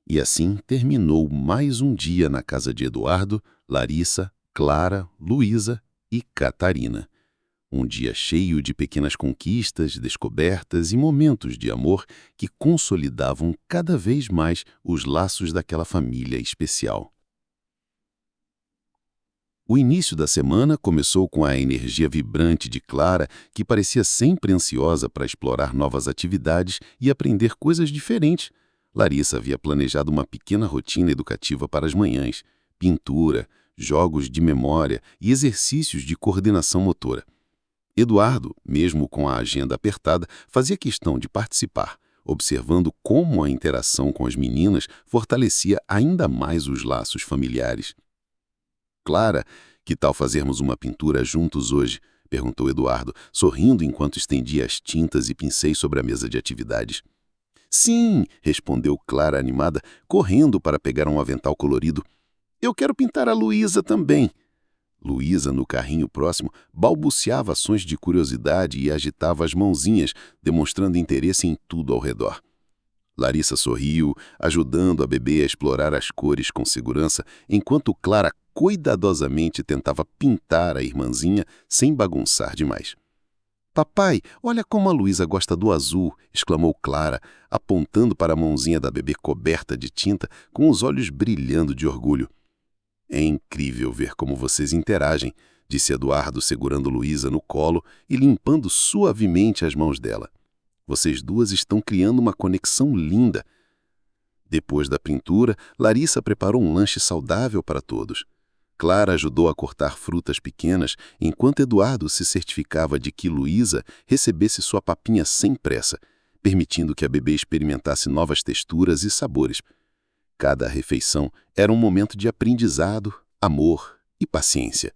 E assim terminou mais um dia na casa de Eduardo, Larissa, Clara, Luísa e Catarina. Um dia cheio de pequenas conquistas, descobertas e momentos de amor que consolidavam cada vez mais os laços daquela família especial. O início da semana começou com a energia vibrante de Clara, que parecia sempre ansiosa para explorar novas atividades e aprender coisas diferentes. Larissa havia planejado uma pequena rotina educativa para as manhãs, pintura, jogos de memória e exercícios de coordenação motora. Eduardo, mesmo com a agenda apertada, fazia questão de participar, observando como a interação com as meninas fortalecia ainda mais os laços familiares. Clara, que tal fazermos uma pintura juntos hoje? Perguntou Eduardo, sorrindo enquanto estendia as tintas e pincéis sobre a mesa de atividades. Sim, respondeu Clara animada, correndo para pegar um avental colorido. Eu quero pintar a Luísa também. Luísa, no carrinho próximo, balbuciava ações de curiosidade e agitava as mãozinhas, demonstrando interesse em tudo ao redor. Larissa sorriu, ajudando a bebê a explorar as cores com segurança, enquanto Clara cuidadosamente tentava pintar a irmãzinha sem bagunçar demais. Papai, olha como a Luísa gosta do azul, exclamou Clara, apontando para a mãozinha da bebê coberta de tinta, com os olhos brilhando de orgulho. É incrível ver como vocês interagem, disse Eduardo, segurando Luísa no colo e limpando suavemente as mãos dela. Vocês duas estão criando uma conexão linda. Depois da pintura, Larissa preparou um lanche saudável para todos. Clara ajudou a cortar frutas pequenas, enquanto Eduardo se certificava de que Luísa recebesse sua papinha sem pressa, permitindo que a bebê experimentasse novas texturas e sabores. Cada refeição era um momento de aprendizado, amor e paciência.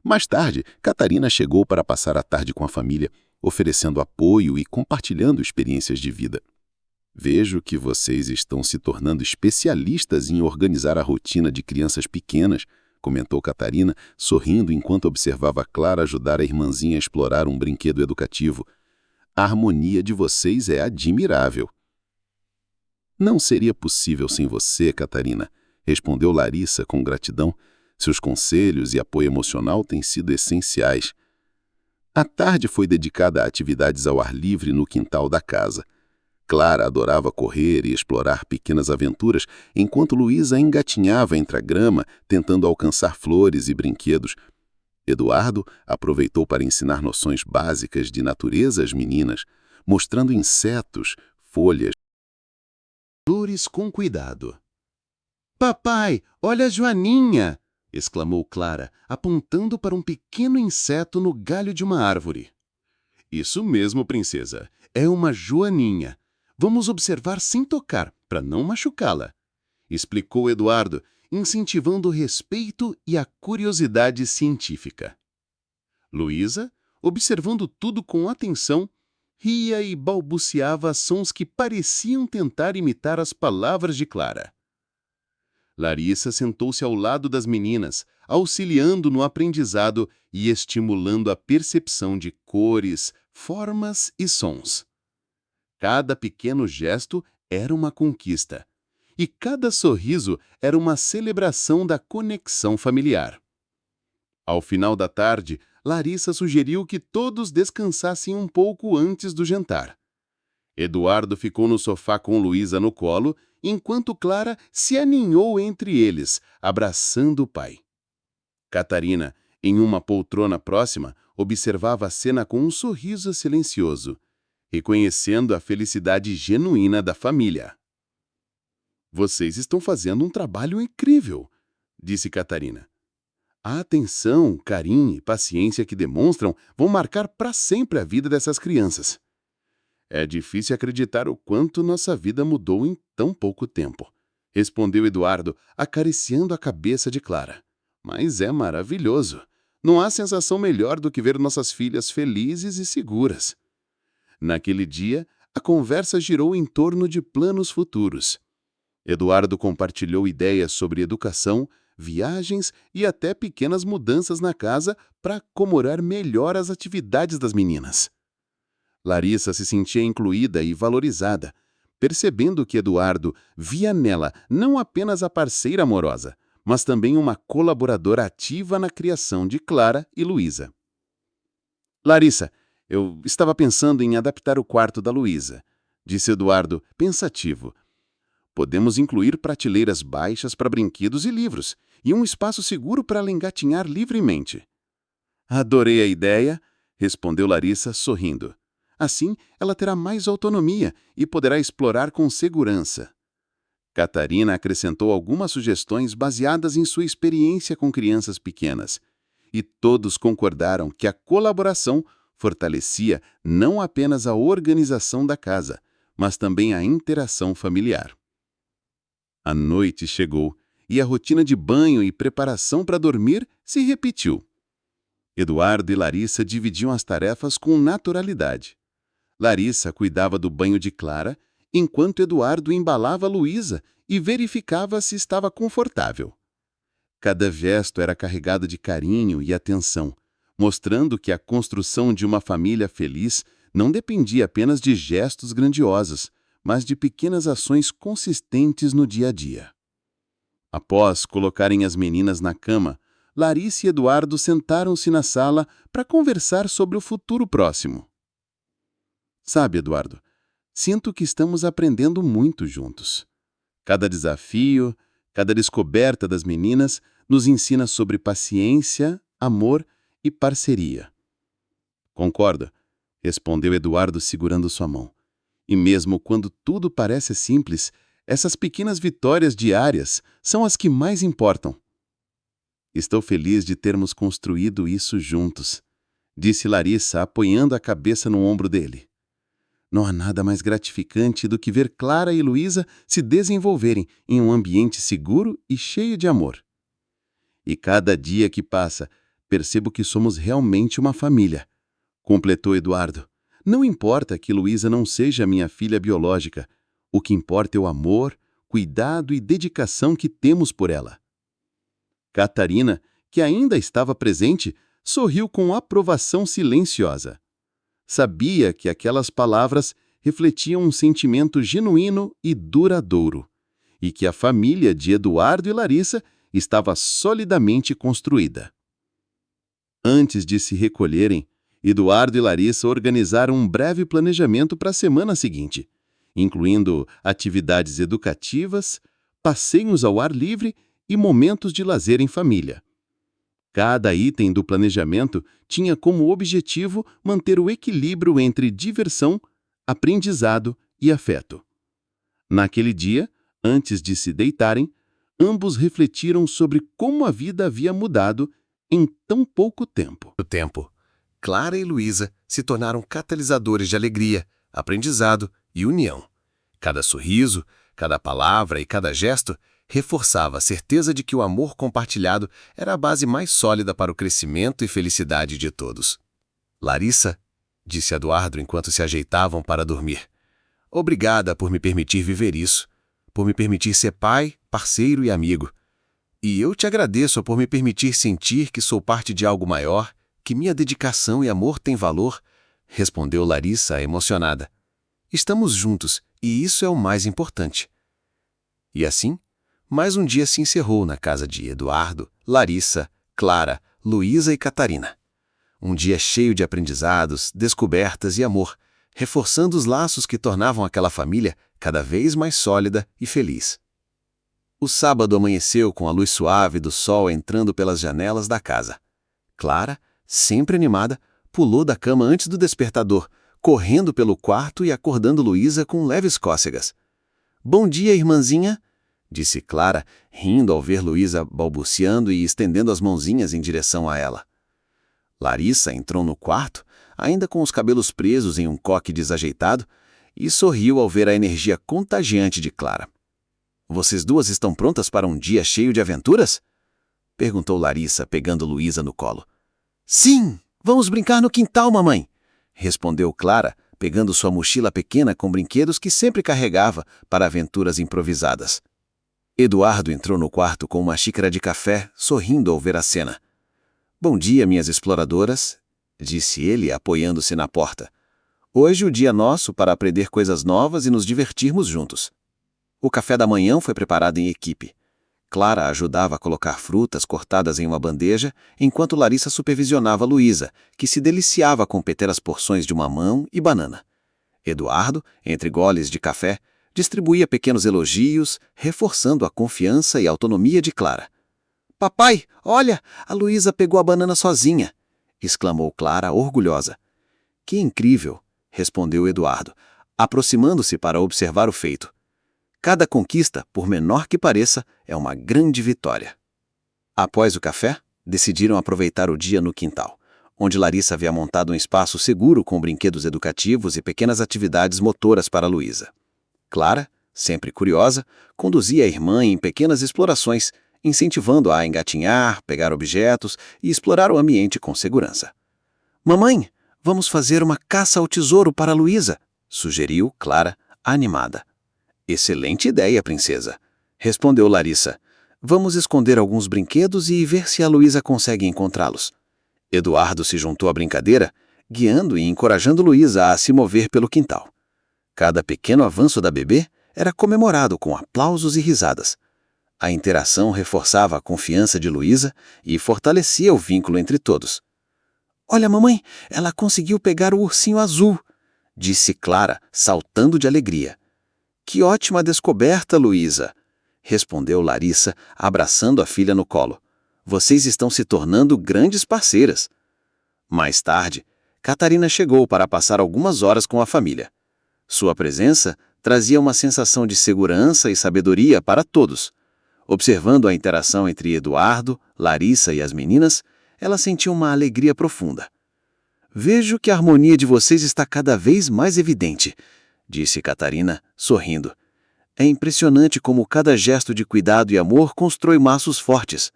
Mais tarde, Catarina chegou para passar a tarde com a família, oferecendo apoio e compartilhando experiências de vida. Vejo que vocês estão se tornando especialistas em organizar a rotina de crianças pequenas, comentou Catarina, sorrindo enquanto observava Clara ajudar a irmãzinha a explorar um brinquedo educativo. A harmonia de vocês é admirável. Não seria possível sem você, Catarina, respondeu Larissa com gratidão. Seus conselhos e apoio emocional têm sido essenciais. A tarde foi dedicada a atividades ao ar livre no quintal da casa. Clara adorava correr e explorar pequenas aventuras, enquanto Luísa engatinhava entre a grama, tentando alcançar flores e brinquedos. Eduardo aproveitou para ensinar noções básicas de natureza às meninas, mostrando insetos, folhas, flores com cuidado. Papai, olha a joaninha! Exclamou Clara, apontando para um pequeno inseto no galho de uma árvore. Isso mesmo, princesa. É uma joaninha. Vamos observar sem tocar, para não machucá-la, explicou Eduardo, incentivando o respeito e a curiosidade científica. Luísa, observando tudo com atenção, ria e balbuciava sons que pareciam tentar imitar as palavras de Clara. Larissa sentou-se ao lado das meninas, auxiliando no aprendizado e estimulando a percepção de cores, formas e sons. Cada pequeno gesto era uma conquista, e cada sorriso era uma celebração da conexão familiar. Ao final da tarde, Larissa sugeriu que todos descansassem um pouco antes do jantar. Eduardo ficou no sofá com Luísa no colo, enquanto Clara se aninhou entre eles, abraçando o pai. Catarina, em uma poltrona próxima, observava a cena com um sorriso silencioso, reconhecendo a felicidade genuína da família. Vocês estão fazendo um trabalho incrível, disse Catarina. A atenção, carinho e paciência que demonstram vão marcar para sempre a vida dessas crianças. É difícil acreditar o quanto nossa vida mudou em tão pouco tempo, respondeu Eduardo, acariciando a cabeça de Clara. Mas é maravilhoso. Não há sensação melhor do que ver nossas filhas felizes e seguras. Naquele dia, a conversa girou em torno de planos futuros. Eduardo compartilhou ideias sobre educação, viagens e até pequenas mudanças na casa para comemorar melhor as atividades das meninas. Larissa se sentia incluída e valorizada, percebendo que Eduardo via nela não apenas a parceira amorosa, mas também uma colaboradora ativa na criação de Clara e Luísa. Larissa, eu estava pensando em adaptar o quarto da Luísa, disse Eduardo, pensativo. Podemos incluir prateleiras baixas para brinquedos e livros, e um espaço seguro para ela engatinhar livremente. Adorei a ideia, respondeu Larissa, sorrindo. Assim, ela terá mais autonomia e poderá explorar com segurança. Catarina acrescentou algumas sugestões baseadas em sua experiência com crianças pequenas, e todos concordaram que a colaboração fortalecia não apenas a organização da casa, mas também a interação familiar. A noite chegou e a rotina de banho e preparação para dormir se repetiu. Eduardo e Larissa dividiam as tarefas com naturalidade. Larissa cuidava do banho de Clara, enquanto Eduardo embalava Luísa e verificava se estava confortável. Cada gesto era carregado de carinho e atenção, mostrando que a construção de uma família feliz não dependia apenas de gestos grandiosos, mas de pequenas ações consistentes no dia a dia. Após colocarem as meninas na cama, Larissa e Eduardo sentaram-se na sala para conversar sobre o futuro próximo. Sabe, Eduardo, sinto que estamos aprendendo muito juntos. Cada desafio, cada descoberta das meninas nos ensina sobre paciência, amor e parceria. Concordo, respondeu Eduardo segurando sua mão. E mesmo quando tudo parece simples, essas pequenas vitórias diárias são as que mais importam. Estou feliz de termos construído isso juntos, disse Larissa, apoiando a cabeça no ombro dele. Não há nada mais gratificante do que ver Clara e Luísa se desenvolverem em um ambiente seguro e cheio de amor. E cada dia que passa, percebo que somos realmente uma família, completou Eduardo. Não importa que Luísa não seja minha filha biológica, o que importa é o amor, cuidado e dedicação que temos por ela. Catarina, que ainda estava presente, sorriu com aprovação silenciosa. Sabia que aquelas palavras refletiam um sentimento genuíno e duradouro, e que a família de Eduardo e Larissa estava solidamente construída. Antes de se recolherem, Eduardo e Larissa organizaram um breve planejamento para a semana seguinte, incluindo atividades educativas, passeios ao ar livre e momentos de lazer em família. Cada item do planejamento tinha como objetivo manter o equilíbrio entre diversão, aprendizado e afeto. Naquele dia, antes de se deitarem, ambos refletiram sobre como a vida havia mudado em tão pouco tempo. Clara e Luísa se tornaram catalisadores de alegria, aprendizado e união. Cada sorriso, cada palavra e cada gesto reforçava a certeza de que o amor compartilhado era a base mais sólida para o crescimento e felicidade de todos. Larissa, disse Eduardo enquanto se ajeitavam para dormir, obrigada por me permitir viver isso, por me permitir ser pai, parceiro e amigo. E eu te agradeço por me permitir sentir que sou parte de algo maior, que minha dedicação e amor têm valor, respondeu Larissa emocionada. Estamos juntos e isso é o mais importante. E assim, mais um dia se encerrou na casa de Eduardo, Larissa, Clara, Luísa e Catarina. Um dia cheio de aprendizados, descobertas e amor, reforçando os laços que tornavam aquela família cada vez mais sólida e feliz. O sábado amanheceu com a luz suave do sol entrando pelas janelas da casa. Clara, sempre animada, pulou da cama antes do despertador, correndo pelo quarto e acordando Luísa com leves cócegas. Bom dia, irmãzinha, disse Clara, rindo ao ver Luísa balbuciando e estendendo as mãozinhas em direção a ela. Larissa entrou no quarto, ainda com os cabelos presos em um coque desajeitado, e sorriu ao ver a energia contagiante de Clara. Vocês duas estão prontas para um dia cheio de aventuras? Perguntou Larissa, pegando Luísa no colo. Sim, vamos brincar no quintal, mamãe, respondeu Clara, pegando sua mochila pequena com brinquedos que sempre carregava para aventuras improvisadas. Eduardo entrou no quarto com uma xícara de café, sorrindo ao ver a cena. "Bom dia, minhas exploradoras", disse ele, apoiando-se na porta. "Hoje o dia nosso para aprender coisas novas e nos divertirmos juntos." O café da manhã foi preparado em equipe. Clara ajudava a colocar frutas cortadas em uma bandeja, enquanto Larissa supervisionava Luísa, que se deliciava com pequenas porções de mamão e banana. Eduardo, entre goles de café, distribuía pequenos elogios, reforçando a confiança e autonomia de Clara. "Papai, olha, a Luísa pegou a banana sozinha", exclamou Clara, orgulhosa. "Que incrível", respondeu Eduardo, aproximando-se para observar o feito. Cada conquista, por menor que pareça, é uma grande vitória. Após o café, decidiram aproveitar o dia no quintal, onde Larissa havia montado um espaço seguro com brinquedos educativos e pequenas atividades motoras para Luísa. Clara, sempre curiosa, conduzia a irmã em pequenas explorações, incentivando-a a engatinhar, pegar objetos e explorar o ambiente com segurança. "Mamãe, vamos fazer uma caça ao tesouro para Luísa", sugeriu Clara, animada. "Excelente ideia, princesa", respondeu Larissa. "Vamos esconder alguns brinquedos e ver se a Luísa consegue encontrá-los." Eduardo se juntou à brincadeira, guiando e encorajando Luísa a se mover pelo quintal. Cada pequeno avanço da bebê era comemorado com aplausos e risadas. A interação reforçava a confiança de Luísa e fortalecia o vínculo entre todos. "Olha, mamãe, ela conseguiu pegar o ursinho azul", disse Clara, saltando de alegria. "Que ótima descoberta, Luísa", respondeu Larissa, abraçando a filha no colo. "Vocês estão se tornando grandes parceiras." Mais tarde, Catarina chegou para passar algumas horas com a família. Sua presença trazia uma sensação de segurança e sabedoria para todos. Observando a interação entre Eduardo, Larissa e as meninas, ela sentiu uma alegria profunda. "Vejo que a harmonia de vocês está cada vez mais evidente", disse Catarina, sorrindo. "É impressionante como cada gesto de cuidado e amor constrói laços fortes."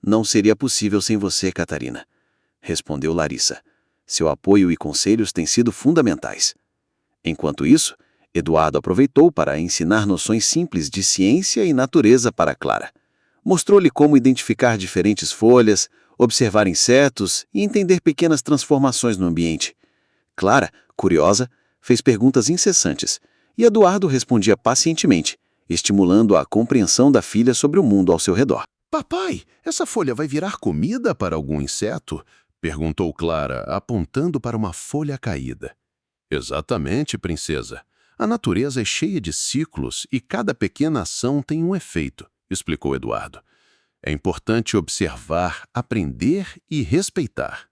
"Não seria possível sem você, Catarina", respondeu Larissa. "Seu apoio e conselhos têm sido fundamentais." Enquanto isso, Eduardo aproveitou para ensinar noções simples de ciência e natureza para Clara. Mostrou-lhe como identificar diferentes folhas, observar insetos e entender pequenas transformações no ambiente. Clara, curiosa, fez perguntas incessantes, e Eduardo respondia pacientemente, estimulando a compreensão da filha sobre o mundo ao seu redor. "Papai, essa folha vai virar comida para algum inseto?" perguntou Clara, apontando para uma folha caída. "Exatamente, princesa. A natureza é cheia de ciclos e cada pequena ação tem um efeito", explicou Eduardo. "É importante observar, aprender e respeitar."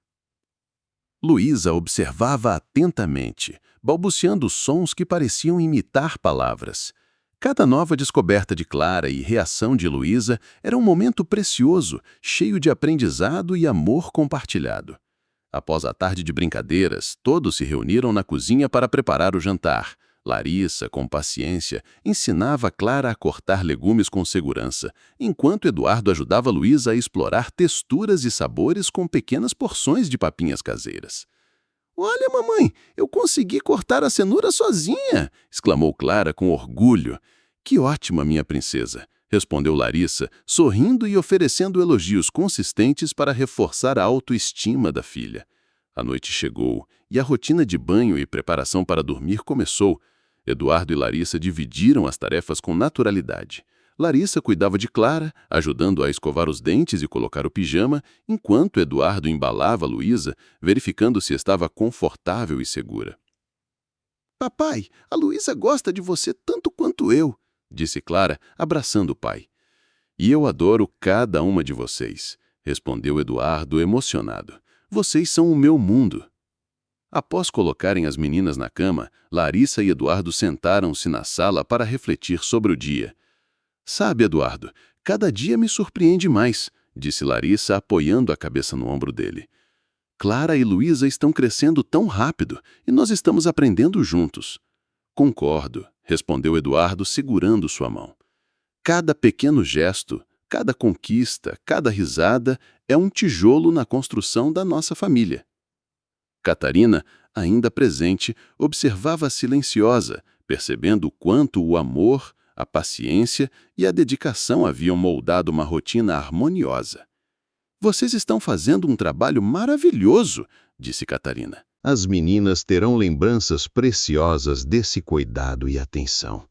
Luísa observava atentamente, balbuciando sons que pareciam imitar palavras. Cada nova descoberta de Clara e reação de Luísa era um momento precioso, cheio de aprendizado e amor compartilhado. Após a tarde de brincadeiras, todos se reuniram na cozinha para preparar o jantar. Larissa, com paciência, ensinava Clara a cortar legumes com segurança, enquanto Eduardo ajudava Luísa a explorar texturas e sabores com pequenas porções de papinhas caseiras. "Olha, mamãe, eu consegui cortar a cenoura sozinha!" exclamou Clara com orgulho. "Que ótima, minha princesa!" respondeu Larissa, sorrindo e oferecendo elogios consistentes para reforçar a autoestima da filha. A noite chegou e a rotina de banho e preparação para dormir começou. Eduardo e Larissa dividiram as tarefas com naturalidade. Larissa cuidava de Clara, ajudando a escovar os dentes e colocar o pijama, enquanto Eduardo embalava Luísa, verificando se estava confortável e segura. "Papai, a Luísa gosta de você tanto quanto eu", disse Clara, abraçando o pai. "E eu adoro cada uma de vocês", respondeu Eduardo, emocionado. "Vocês são o meu mundo." Após colocarem as meninas na cama, Larissa e Eduardo sentaram-se na sala para refletir sobre o dia. "Sabe, Eduardo, cada dia me surpreende mais", disse Larissa, apoiando a cabeça no ombro dele. "Clara e Luísa estão crescendo tão rápido e nós estamos aprendendo juntos." "Concordo", respondeu Eduardo, segurando sua mão. "Cada pequeno gesto, cada conquista, cada risada é um tijolo na construção da nossa família." Catarina, ainda presente, observava silenciosa, percebendo o quanto o amor, a paciência e a dedicação haviam moldado uma rotina harmoniosa. Vocês estão fazendo um trabalho maravilhoso, disse Catarina. As meninas terão lembranças preciosas desse cuidado e atenção.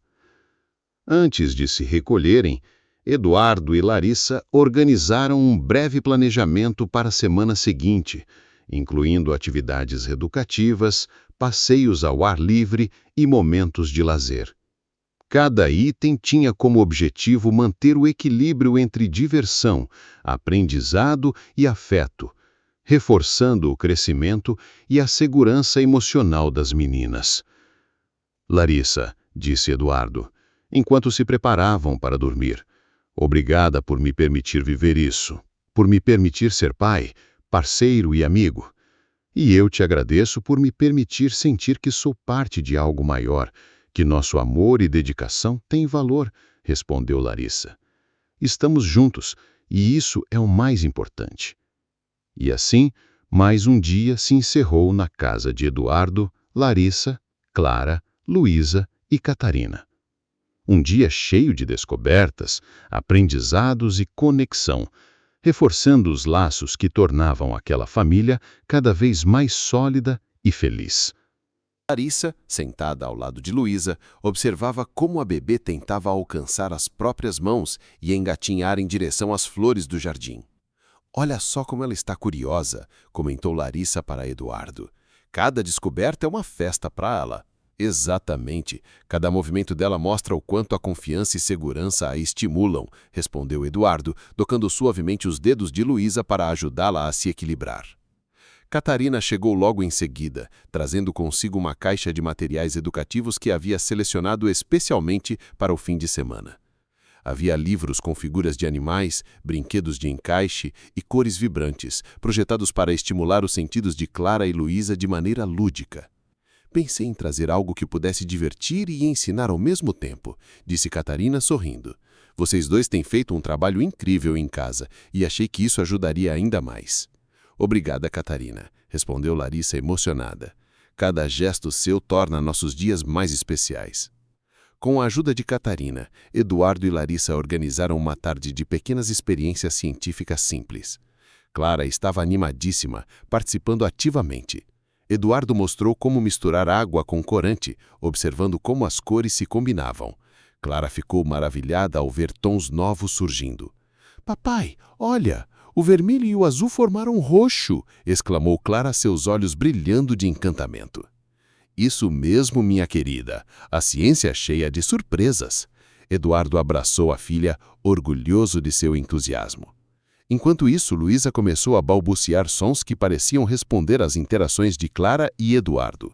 Antes de se recolherem, Eduardo e Larissa organizaram um breve planejamento para a semana seguinte, incluindo atividades educativas, passeios ao ar livre e momentos de lazer. Cada item tinha como objetivo manter o equilíbrio entre diversão, aprendizado e afeto, reforçando o crescimento e a segurança emocional das meninas. Larissa, disse Eduardo, enquanto se preparavam para dormir, obrigada por me permitir viver isso, por me permitir ser pai, parceiro e amigo. E eu te agradeço por me permitir sentir que sou parte de algo maior, que nosso amor e dedicação têm valor, respondeu Larissa. Estamos juntos, e isso é o mais importante. E assim, mais um dia se encerrou na casa de Eduardo, Larissa, Clara, Luísa e Catarina. Um dia cheio de descobertas, aprendizados e conexão, reforçando os laços que tornavam aquela família cada vez mais sólida e feliz. Larissa, sentada ao lado de Luísa, observava como a bebê tentava alcançar as próprias mãos e engatinhar em direção às flores do jardim. Olha só como ela está curiosa, comentou Larissa para Eduardo. Cada descoberta é uma festa para ela. Exatamente. Cada movimento dela mostra o quanto a confiança e segurança a estimulam, respondeu Eduardo, tocando suavemente os dedos de Luísa para ajudá-la a se equilibrar. Catarina chegou logo em seguida, trazendo consigo uma caixa de materiais educativos que havia selecionado especialmente para o fim de semana. Havia livros com figuras de animais, brinquedos de encaixe e cores vibrantes, projetados para estimular os sentidos de Clara e Luísa de maneira lúdica. Pensei em trazer algo que pudesse divertir e ensinar ao mesmo tempo, disse Catarina sorrindo. Vocês dois têm feito um trabalho incrível em casa e achei que isso ajudaria ainda mais. Obrigada, Catarina, respondeu Larissa emocionada. Cada gesto seu torna nossos dias mais especiais. Com a ajuda de Catarina, Eduardo e Larissa organizaram uma tarde de pequenas experiências científicas simples. Clara estava animadíssima, participando ativamente. Eduardo mostrou como misturar água com corante, observando como as cores se combinavam. Clara ficou maravilhada ao ver tons novos surgindo. Papai, olha! O vermelho e o azul formaram roxo! Exclamou Clara, seus olhos brilhando de encantamento. Isso mesmo, minha querida. A ciência é cheia de surpresas. Eduardo abraçou a filha, orgulhoso de seu entusiasmo. Enquanto isso, Luísa começou a balbuciar sons que pareciam responder às interações de Clara e Eduardo.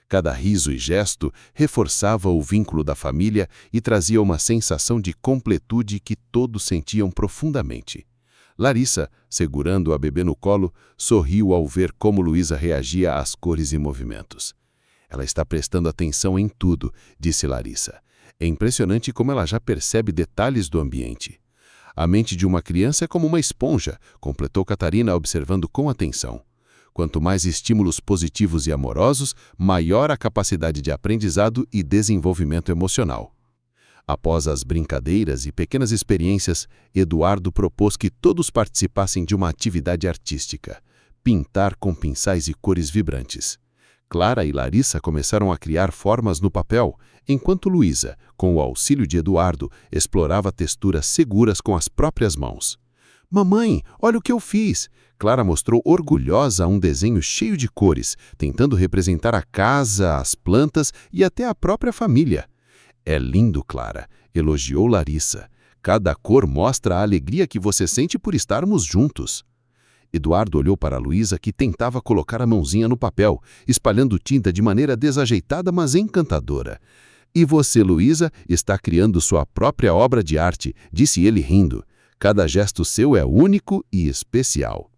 Cada riso e gesto reforçava o vínculo da família e trazia uma sensação de completude que todos sentiam profundamente. Larissa, segurando a bebê no colo, sorriu ao ver como Luísa reagia às cores e movimentos. Ela está prestando atenção em tudo, disse Larissa. É impressionante como ela já percebe detalhes do ambiente. A mente de uma criança é como uma esponja, completou Catarina observando com atenção. Quanto mais estímulos positivos e amorosos, maior a capacidade de aprendizado e desenvolvimento emocional. Após as brincadeiras e pequenas experiências, Eduardo propôs que todos participassem de uma atividade artística, pintar com pincéis e cores vibrantes. Clara e Larissa começaram a criar formas no papel, enquanto Luísa, com o auxílio de Eduardo, explorava texturas seguras com as próprias mãos. Mamãe, olha o que eu fiz! Clara mostrou orgulhosa um desenho cheio de cores, tentando representar a casa, as plantas e até a própria família. É lindo, Clara, elogiou Larissa. Cada cor mostra a alegria que você sente por estarmos juntos. Eduardo olhou para Luísa, que tentava colocar a mãozinha no papel, espalhando tinta de maneira desajeitada, mas encantadora. E você, Luísa, está criando sua própria obra de arte, disse ele rindo. Cada gesto seu é único e especial.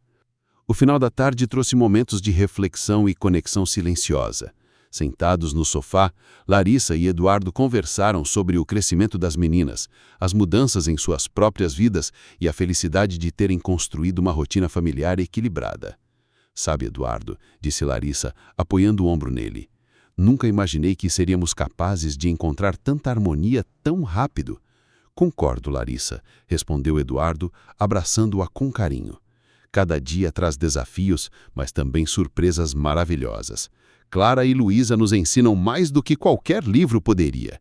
O final da tarde trouxe momentos de reflexão e conexão silenciosa. Sentados no sofá, Larissa e Eduardo conversaram sobre o crescimento das meninas, as mudanças em suas próprias vidas e a felicidade de terem construído uma rotina familiar equilibrada. Sabe, Eduardo, disse Larissa, apoiando o ombro nele. Nunca imaginei que seríamos capazes de encontrar tanta harmonia tão rápido. Concordo, Larissa, respondeu Eduardo, abraçando-a com carinho. Cada dia traz desafios, mas também surpresas maravilhosas. Clara e Luísa nos ensinam mais do que qualquer livro poderia.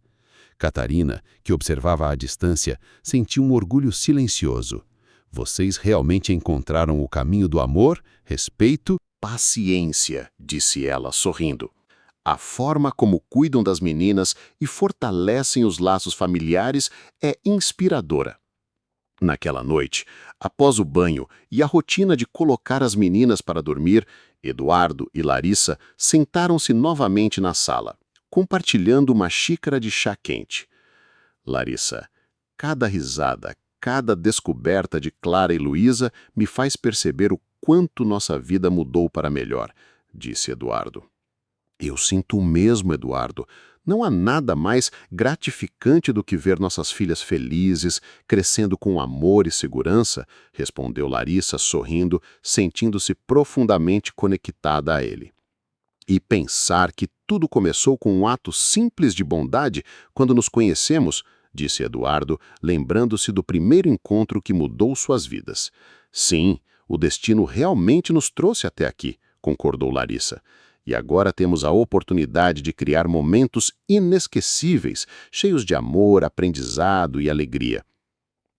Catarina, que observava à distância, sentiu um orgulho silencioso. Vocês realmente encontraram o caminho do amor, respeito? Paciência, disse ela, sorrindo. A forma como cuidam das meninas e fortalecem os laços familiares é inspiradora. Naquela noite, após o banho e a rotina de colocar as meninas para dormir, Eduardo e Larissa sentaram-se novamente na sala, compartilhando uma xícara de chá quente. Larissa, cada risada, cada descoberta de Clara e Luísa me faz perceber o quanto nossa vida mudou para melhor, disse Eduardo. Eu sinto o mesmo, Eduardo. Não há nada mais gratificante do que ver nossas filhas felizes, crescendo com amor e segurança, respondeu Larissa, sorrindo, sentindo-se profundamente conectada a ele. E pensar que tudo começou com um ato simples de bondade quando nos conhecemos, disse Eduardo, lembrando-se do primeiro encontro que mudou suas vidas. Sim, o destino realmente nos trouxe até aqui, concordou Larissa. E agora temos a oportunidade de criar momentos inesquecíveis, cheios de amor, aprendizado e alegria.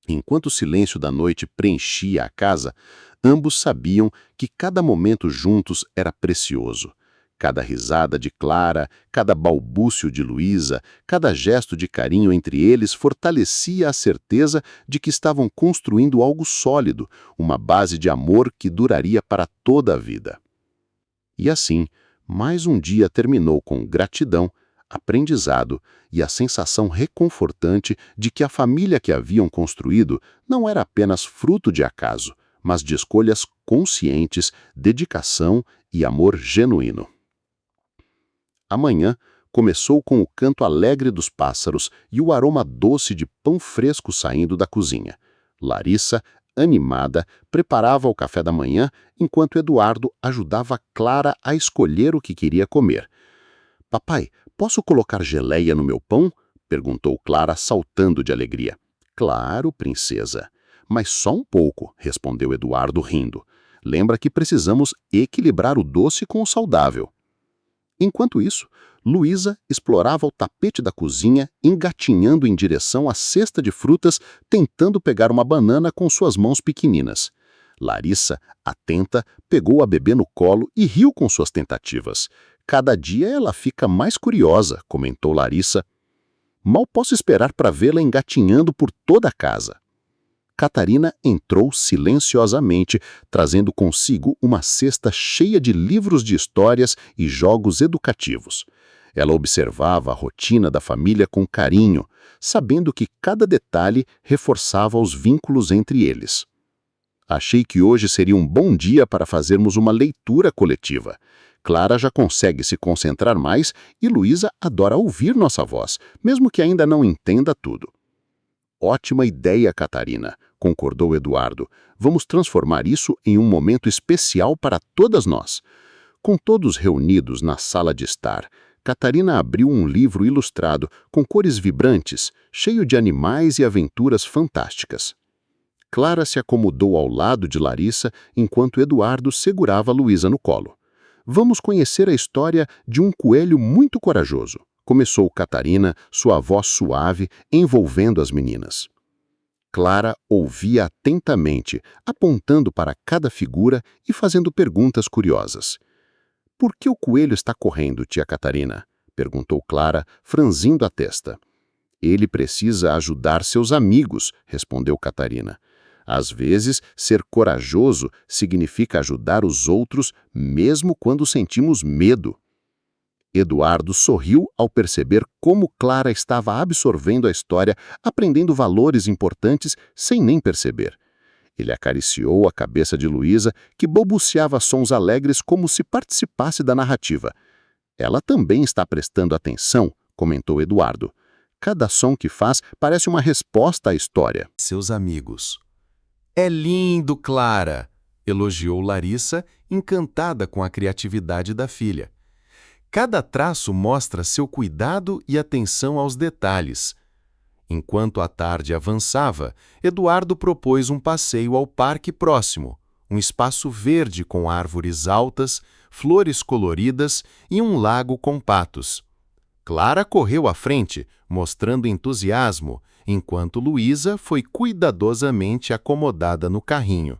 Enquanto o silêncio da noite preenchia a casa, ambos sabiam que cada momento juntos era precioso. Cada risada de Clara, cada balbúcio de Luísa, cada gesto de carinho entre eles fortalecia a certeza de que estavam construindo algo sólido, uma base de amor que duraria para toda a vida. E assim, mais um dia terminou com gratidão, aprendizado e a sensação reconfortante de que a família que haviam construído não era apenas fruto de acaso, mas de escolhas conscientes, dedicação e amor genuíno. Amanhã começou com o canto alegre dos pássaros e o aroma doce de pão fresco saindo da cozinha. Larissa, animada, preparava o café da manhã, enquanto Eduardo ajudava Clara a escolher o que queria comer. Papai, posso colocar geleia no meu pão? Perguntou Clara, saltando de alegria. Claro, princesa. Mas só um pouco, respondeu Eduardo, rindo. Lembra que precisamos equilibrar o doce com o saudável. Enquanto isso, Luísa explorava o tapete da cozinha, engatinhando em direção à cesta de frutas, tentando pegar uma banana com suas mãos pequeninas. Larissa, atenta, pegou a bebê no colo e riu com suas tentativas. Cada dia ela fica mais curiosa, comentou Larissa. Mal posso esperar para vê-la engatinhando por toda a casa. Catarina entrou silenciosamente, trazendo consigo uma cesta cheia de livros de histórias e jogos educativos. Ela observava a rotina da família com carinho, sabendo que cada detalhe reforçava os vínculos entre eles. Achei que hoje seria um bom dia para fazermos uma leitura coletiva. Clara já consegue se concentrar mais e Luísa adora ouvir nossa voz, mesmo que ainda não entenda tudo. Ótima ideia, Catarina, concordou Eduardo. Vamos transformar isso em um momento especial para todas nós. Com todos reunidos na sala de estar, Catarina abriu um livro ilustrado com cores vibrantes, cheio de animais e aventuras fantásticas. Clara se acomodou ao lado de Larissa enquanto Eduardo segurava Luísa no colo. Vamos conhecer a história de um coelho muito corajoso. Começou Catarina, sua voz suave, envolvendo as meninas. Clara ouvia atentamente, apontando para cada figura e fazendo perguntas curiosas. Por que o coelho está correndo, tia Catarina? Perguntou Clara, franzindo a testa. Ele precisa ajudar seus amigos, respondeu Catarina. Às vezes, ser corajoso significa ajudar os outros mesmo quando sentimos medo. Eduardo sorriu ao perceber como Clara estava absorvendo a história, aprendendo valores importantes sem nem perceber. Ele acariciou a cabeça de Luísa, que balbuciava sons alegres como se participasse da narrativa. Ela também está prestando atenção, comentou Eduardo. Cada som que faz parece uma resposta à história. Seus amigos. É lindo, Clara! elogiou Larissa, encantada com a criatividade da filha. Cada traço mostra seu cuidado e atenção aos detalhes. Enquanto a tarde avançava, Eduardo propôs um passeio ao parque próximo, um espaço verde com árvores altas, flores coloridas e um lago com patos. Clara correu à frente, mostrando entusiasmo, enquanto Luísa foi cuidadosamente acomodada no carrinho.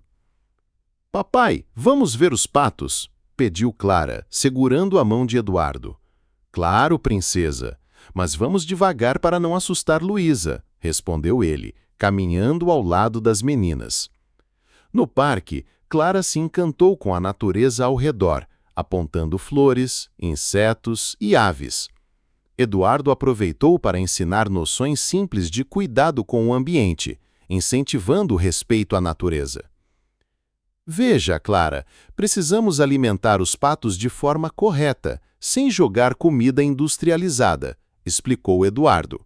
Papai, vamos ver os patos? Pediu Clara, segurando a mão de Eduardo. Claro, princesa, mas vamos devagar para não assustar Luísa, respondeu ele, caminhando ao lado das meninas. No parque, Clara se encantou com a natureza ao redor, apontando flores, insetos e aves. Eduardo aproveitou para ensinar noções simples de cuidado com o ambiente, incentivando o respeito à natureza. Veja, Clara, precisamos alimentar os patos de forma correta, sem jogar comida industrializada, explicou Eduardo.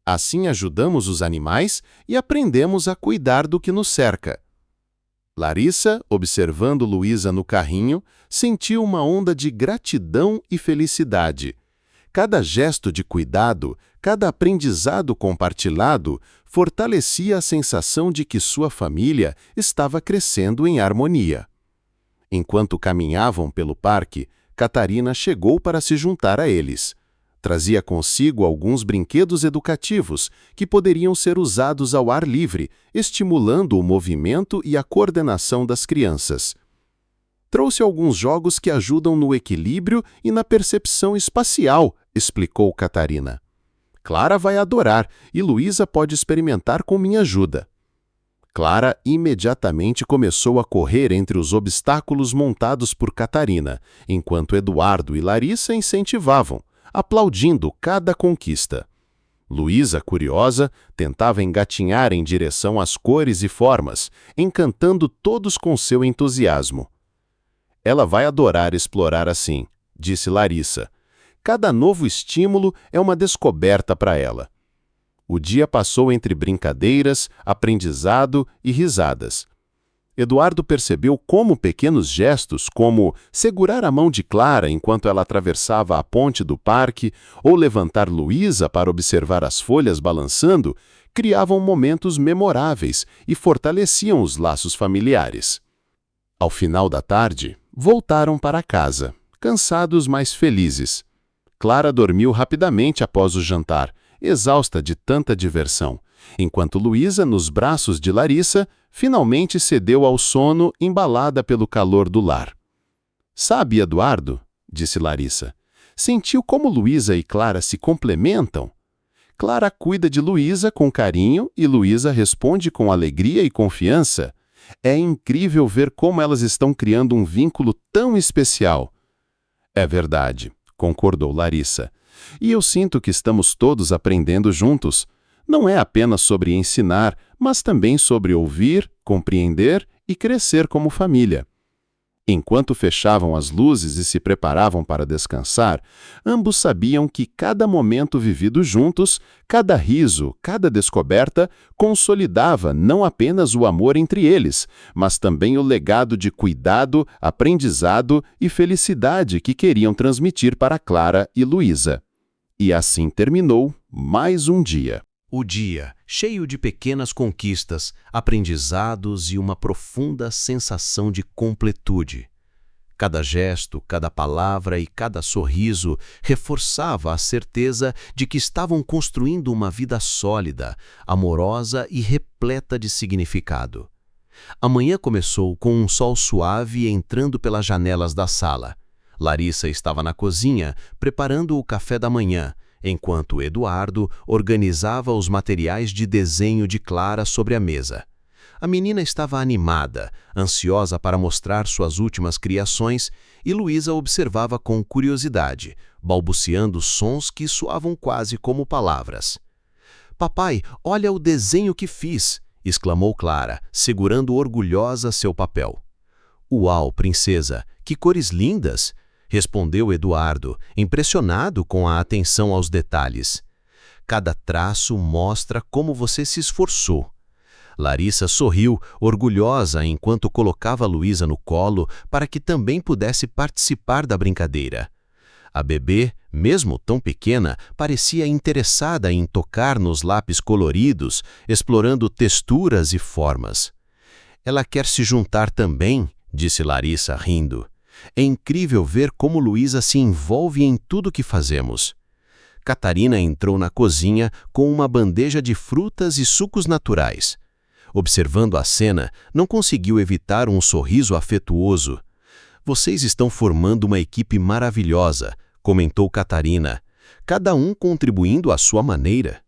Assim ajudamos os animais e aprendemos a cuidar do que nos cerca. Larissa, observando Luísa no carrinho, sentiu uma onda de gratidão e felicidade. Cada gesto de cuidado, cada aprendizado compartilhado, fortalecia a sensação de que sua família estava crescendo em harmonia. Enquanto caminhavam pelo parque, Catarina chegou para se juntar a eles. Trazia consigo alguns brinquedos educativos que poderiam ser usados ao ar livre, estimulando o movimento e a coordenação das crianças. Trouxe alguns jogos que ajudam no equilíbrio e na percepção espacial, explicou Catarina. Clara vai adorar e Luísa pode experimentar com minha ajuda. Clara imediatamente começou a correr entre os obstáculos montados por Catarina, enquanto Eduardo e Larissa incentivavam, aplaudindo cada conquista. Luísa, curiosa, tentava engatinhar em direção às cores e formas, encantando todos com seu entusiasmo. Ela vai adorar explorar assim, disse Larissa. Cada novo estímulo é uma descoberta para ela. O dia passou entre brincadeiras, aprendizado e risadas. Eduardo percebeu como pequenos gestos, como segurar a mão de Clara enquanto ela atravessava a ponte do parque ou levantar Luísa para observar as folhas balançando, criavam momentos memoráveis e fortaleciam os laços familiares. Ao final da tarde, voltaram para casa, cansados, mas felizes. Clara dormiu rapidamente após o jantar, exausta de tanta diversão, enquanto Luísa, nos braços de Larissa, finalmente cedeu ao sono embalada pelo calor do lar. Sabe, Eduardo, disse Larissa, sentiu como Luísa e Clara se complementam? Clara cuida de Luísa com carinho e Luísa responde com alegria e confiança. É incrível ver como elas estão criando um vínculo tão especial. É verdade, concordou Larissa. E eu sinto que estamos todos aprendendo juntos. Não é apenas sobre ensinar, mas também sobre ouvir, compreender e crescer como família. Enquanto fechavam as luzes e se preparavam para descansar, ambos sabiam que cada momento vivido juntos, cada riso, cada descoberta, consolidava não apenas o amor entre eles, mas também o legado de cuidado, aprendizado e felicidade que queriam transmitir para Clara e Luísa. E assim terminou mais um dia. O dia, cheio de pequenas conquistas, aprendizados e uma profunda sensação de completude. Cada gesto, cada palavra e cada sorriso reforçava a certeza de que estavam construindo uma vida sólida, amorosa e repleta de significado. A manhã começou com um sol suave entrando pelas janelas da sala. Larissa estava na cozinha, preparando o café da manhã, enquanto Eduardo organizava os materiais de desenho de Clara sobre a mesa. A menina estava animada, ansiosa para mostrar suas últimas criações, e Luísa observava com curiosidade, balbuciando sons que soavam quase como palavras. "Papai, olha o desenho que fiz!" exclamou Clara, segurando orgulhosa seu papel. "Uau, princesa, que cores lindas!" respondeu Eduardo, impressionado com a atenção aos detalhes. "Cada traço mostra como você se esforçou." Larissa sorriu, orgulhosa, enquanto colocava Luísa no colo para que também pudesse participar da brincadeira. A bebê, mesmo tão pequena, parecia interessada em tocar nos lápis coloridos, explorando texturas e formas. Ela quer se juntar também, disse Larissa, rindo. É incrível ver como Luísa se envolve em tudo que fazemos. Catarina entrou na cozinha com uma bandeja de frutas e sucos naturais. Observando a cena, não conseguiu evitar um sorriso afetuoso. Vocês estão formando uma equipe maravilhosa, comentou Catarina, cada um contribuindo à sua maneira.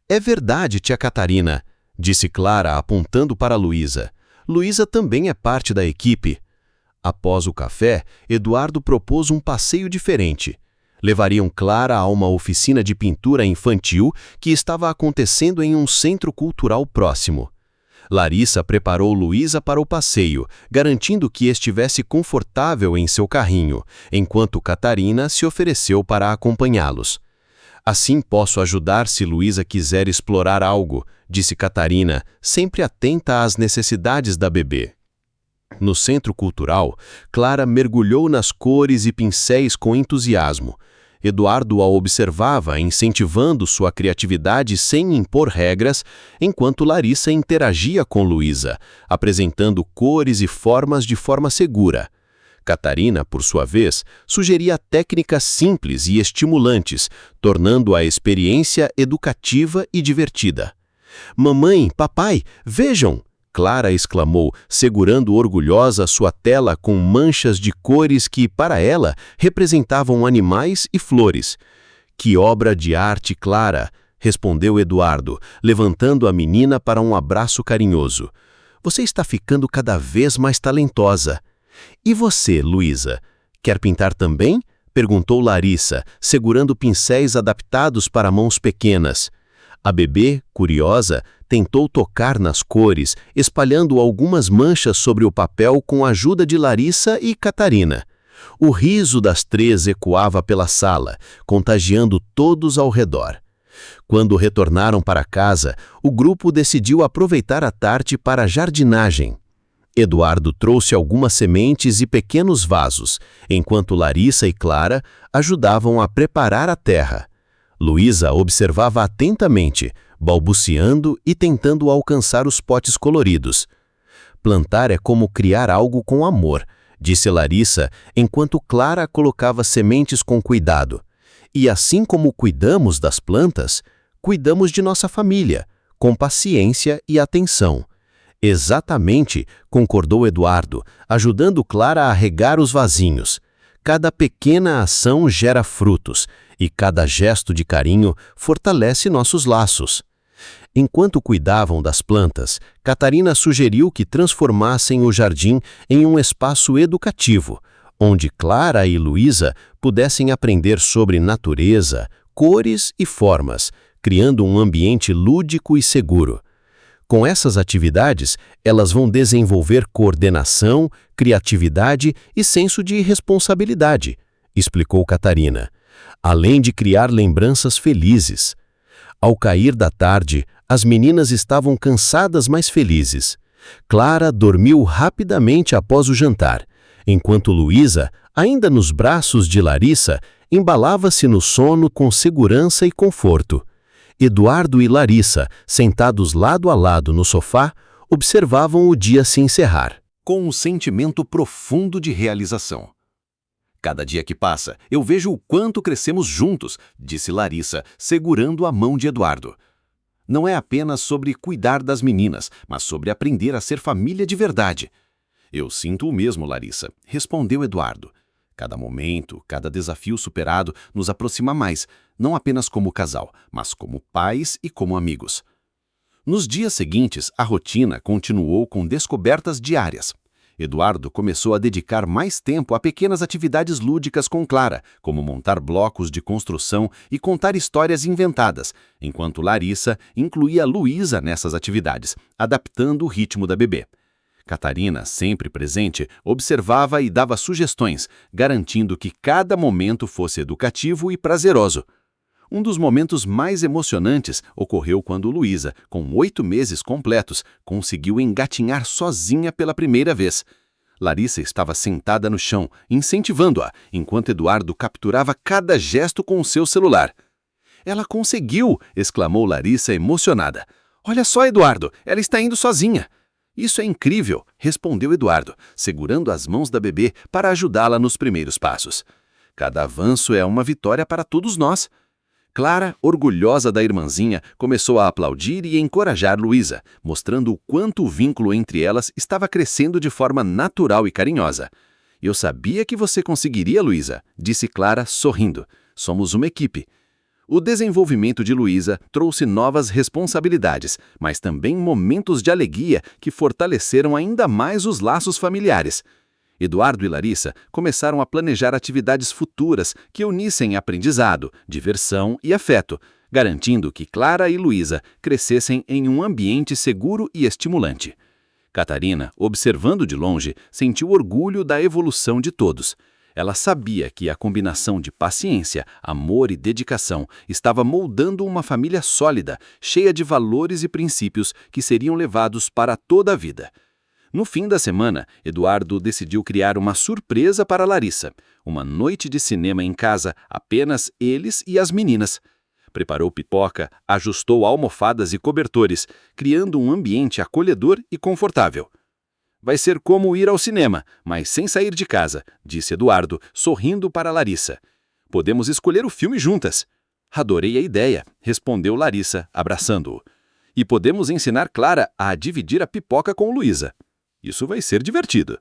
É verdade, tia Catarina, disse Clara apontando para Luísa. Luísa também é parte da equipe. Após o café, Eduardo propôs um passeio diferente. Levariam Clara a uma oficina de pintura infantil que estava acontecendo em um centro cultural próximo. Larissa preparou Luísa para o passeio, garantindo que estivesse confortável em seu carrinho, enquanto Catarina se ofereceu para acompanhá-los. Assim posso ajudar se Luísa quiser explorar algo, disse Catarina, sempre atenta às necessidades da bebê. No centro cultural, Clara mergulhou nas cores e pincéis com entusiasmo. Eduardo a observava, incentivando sua criatividade sem impor regras, enquanto Larissa interagia com Luísa, apresentando cores e formas de forma segura. Catarina, por sua vez, sugeria técnicas simples e estimulantes, tornando a experiência educativa e divertida. «Mamãe, papai, vejam!» Clara exclamou, segurando orgulhosa sua tela com manchas de cores que, para ela, representavam animais e flores. «Que obra de arte, Clara!» respondeu Eduardo, levantando a menina para um abraço carinhoso. «Você está ficando cada vez mais talentosa.» «E você, Luísa, quer pintar também?» perguntou Larissa, segurando pincéis adaptados para mãos pequenas. A bebê, curiosa, tentou tocar nas cores, espalhando algumas manchas sobre o papel com a ajuda de Larissa e Catarina. O riso das três ecoava pela sala, contagiando todos ao redor. Quando retornaram para casa, o grupo decidiu aproveitar a tarde para a jardinagem. Eduardo trouxe algumas sementes e pequenos vasos, enquanto Larissa e Clara ajudavam a preparar a terra. Luísa observava atentamente, balbuciando e tentando alcançar os potes coloridos. «Plantar é como criar algo com amor», disse Larissa, enquanto Clara colocava sementes com cuidado. «E assim como cuidamos das plantas, cuidamos de nossa família, com paciência e atenção.» «Exatamente», concordou Eduardo, ajudando Clara a regar os vasinhos. «Cada pequena ação gera frutos, e cada gesto de carinho fortalece nossos laços.» Enquanto cuidavam das plantas, Catarina sugeriu que transformassem o jardim em um espaço educativo, onde Clara e Luísa pudessem aprender sobre natureza, cores e formas, criando um ambiente lúdico e seguro. Com essas atividades, elas vão desenvolver coordenação, criatividade e senso de responsabilidade, explicou Catarina, além de criar lembranças felizes. Ao cair da tarde, as meninas estavam cansadas, mas felizes. Clara dormiu rapidamente após o jantar, enquanto Luísa, ainda nos braços de Larissa, embalava-se no sono com segurança e conforto. Eduardo e Larissa, sentados lado a lado no sofá, observavam o dia se encerrar, com um sentimento profundo de realização. «Cada dia que passa, eu vejo o quanto crescemos juntos», disse Larissa, segurando a mão de Eduardo. «Não é apenas sobre cuidar das meninas, mas sobre aprender a ser família de verdade.» «Eu sinto o mesmo, Larissa», respondeu Eduardo. «Cada momento, cada desafio superado nos aproxima mais, não apenas como casal, mas como pais e como amigos.» Nos dias seguintes, a rotina continuou com descobertas diárias. Eduardo começou a dedicar mais tempo a pequenas atividades lúdicas com Clara, como montar blocos de construção e contar histórias inventadas, enquanto Larissa incluía Luísa nessas atividades, adaptando o ritmo da bebê. Catarina, sempre presente, observava e dava sugestões, garantindo que cada momento fosse educativo e prazeroso. Um dos momentos mais emocionantes ocorreu quando Luísa, com 8 meses completos, conseguiu engatinhar sozinha pela primeira vez. Larissa estava sentada no chão, incentivando-a, enquanto Eduardo capturava cada gesto com o seu celular. "Ela conseguiu!" exclamou Larissa emocionada. "Olha só, Eduardo, ela está indo sozinha." "Isso é incrível!" respondeu Eduardo, segurando as mãos da bebê para ajudá-la nos primeiros passos. "Cada avanço é uma vitória para todos nós." Clara, orgulhosa da irmãzinha, começou a aplaudir e encorajar Luísa, mostrando o quanto o vínculo entre elas estava crescendo de forma natural e carinhosa. "Eu sabia que você conseguiria, Luísa", disse Clara, sorrindo. "Somos uma equipe." O desenvolvimento de Luísa trouxe novas responsabilidades, mas também momentos de alegria que fortaleceram ainda mais os laços familiares. Eduardo e Larissa começaram a planejar atividades futuras que unissem aprendizado, diversão e afeto, garantindo que Clara e Luísa crescessem em um ambiente seguro e estimulante. Catarina, observando de longe, sentiu orgulho da evolução de todos. Ela sabia que a combinação de paciência, amor e dedicação estava moldando uma família sólida, cheia de valores e princípios que seriam levados para toda a vida. No fim da semana, Eduardo decidiu criar uma surpresa para Larissa, uma noite de cinema em casa, apenas eles e as meninas. Preparou pipoca, ajustou almofadas e cobertores, criando um ambiente acolhedor e confortável. "Vai ser como ir ao cinema, mas sem sair de casa", disse Eduardo, sorrindo para Larissa. "Podemos escolher o filme juntas." "Adorei a ideia", respondeu Larissa, abraçando-o. "E podemos ensinar Clara a dividir a pipoca com Luísa. Isso vai ser divertido."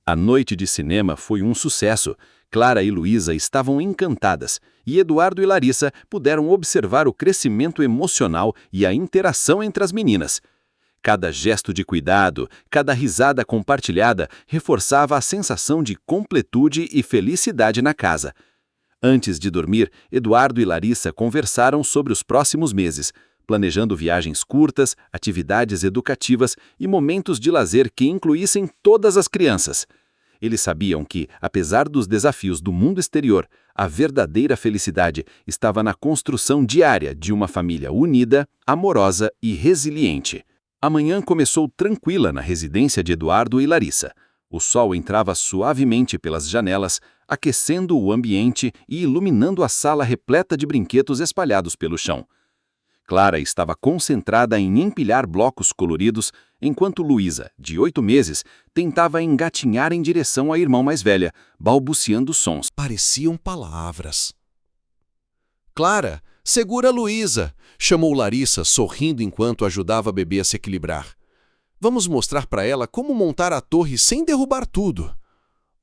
A noite de cinema foi um sucesso. Clara e Luísa estavam encantadas, e Eduardo e Larissa puderam observar o crescimento emocional e a interação entre as meninas. Cada gesto de cuidado, cada risada compartilhada reforçava a sensação de completude e felicidade na casa. Antes de dormir, Eduardo e Larissa conversaram sobre os próximos meses, planejando viagens curtas, atividades educativas e momentos de lazer que incluíssem todas as crianças. Eles sabiam que, apesar dos desafios do mundo exterior, a verdadeira felicidade estava na construção diária de uma família unida, amorosa e resiliente. A manhã começou tranquila na residência de Eduardo e Larissa. O sol entrava suavemente pelas janelas, aquecendo o ambiente e iluminando a sala repleta de brinquedos espalhados pelo chão. Clara estava concentrada em empilhar blocos coloridos, enquanto Luísa, de 8 meses, tentava engatinhar em direção à irmã mais velha, balbuciando sons. Pareciam palavras. "Clara, segura Luísa", chamou Larissa, sorrindo enquanto ajudava a bebê a se equilibrar. "Vamos mostrar para ela como montar a torre sem derrubar tudo."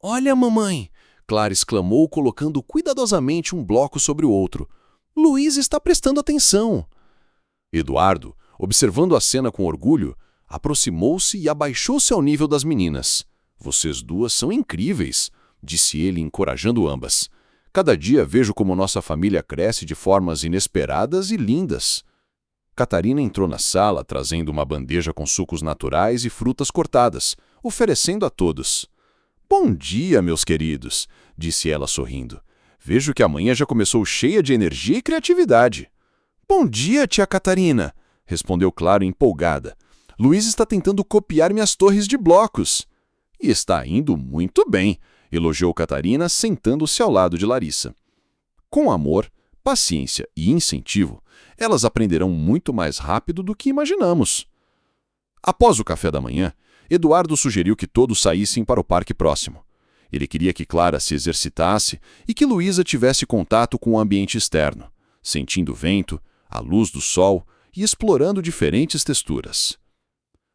"Olha, mamãe", Clara exclamou, colocando cuidadosamente um bloco sobre o outro. "Luísa está prestando atenção." Eduardo, observando a cena com orgulho, aproximou-se e abaixou-se ao nível das meninas. "Vocês duas são incríveis", disse ele, encorajando ambas. "Cada dia vejo como nossa família cresce de formas inesperadas e lindas." Catarina entrou na sala trazendo uma bandeja com sucos naturais e frutas cortadas, oferecendo a todos. "Bom dia, meus queridos", disse ela sorrindo. "Vejo que a manhã já começou cheia de energia e criatividade." "Bom dia, tia Catarina", respondeu Clara empolgada. "Luiz está tentando copiar minhas torres de blocos." "E está indo muito bem", elogiou Catarina, sentando-se ao lado de Larissa. Com amor, paciência e incentivo, elas aprenderão muito mais rápido do que imaginamos. Após o café da manhã, Eduardo sugeriu que todos saíssem para o parque próximo. Ele queria que Clara se exercitasse e que Luísa tivesse contato com o ambiente externo, sentindo o vento, a luz do sol e explorando diferentes texturas.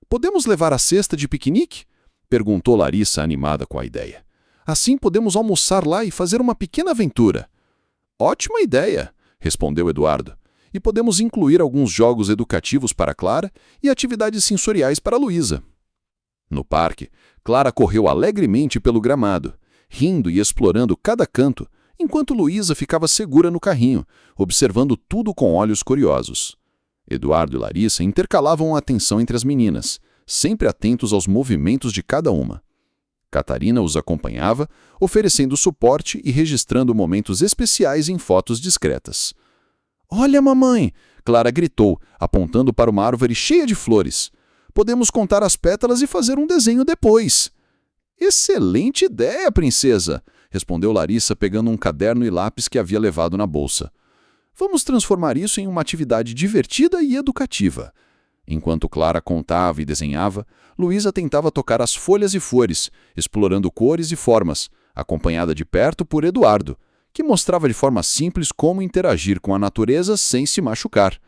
"Podemos levar a cesta de piquenique?", perguntou Larissa, animada com a ideia. "Assim podemos almoçar lá e fazer uma pequena aventura." "Ótima ideia", respondeu Eduardo. "E podemos incluir alguns jogos educativos para Clara e atividades sensoriais para Luísa." No parque, Clara correu alegremente pelo gramado, rindo e explorando cada canto, enquanto Luísa ficava segura no carrinho, observando tudo com olhos curiosos. Eduardo e Larissa intercalavam a atenção entre as meninas, sempre atentos aos movimentos de cada uma. Catarina os acompanhava, oferecendo suporte e registrando momentos especiais em fotos discretas. Olha, mamãe! Clara gritou, apontando para uma árvore cheia de flores. Podemos contar as pétalas e fazer um desenho depois. Excelente ideia, princesa! Respondeu Larissa, pegando um caderno e lápis que havia levado na bolsa. Vamos transformar isso em uma atividade divertida e educativa. Enquanto Clara contava e desenhava, Luísa tentava tocar as folhas e flores, explorando cores e formas, acompanhada de perto por Eduardo, que mostrava de forma simples como interagir com a natureza sem se machucar.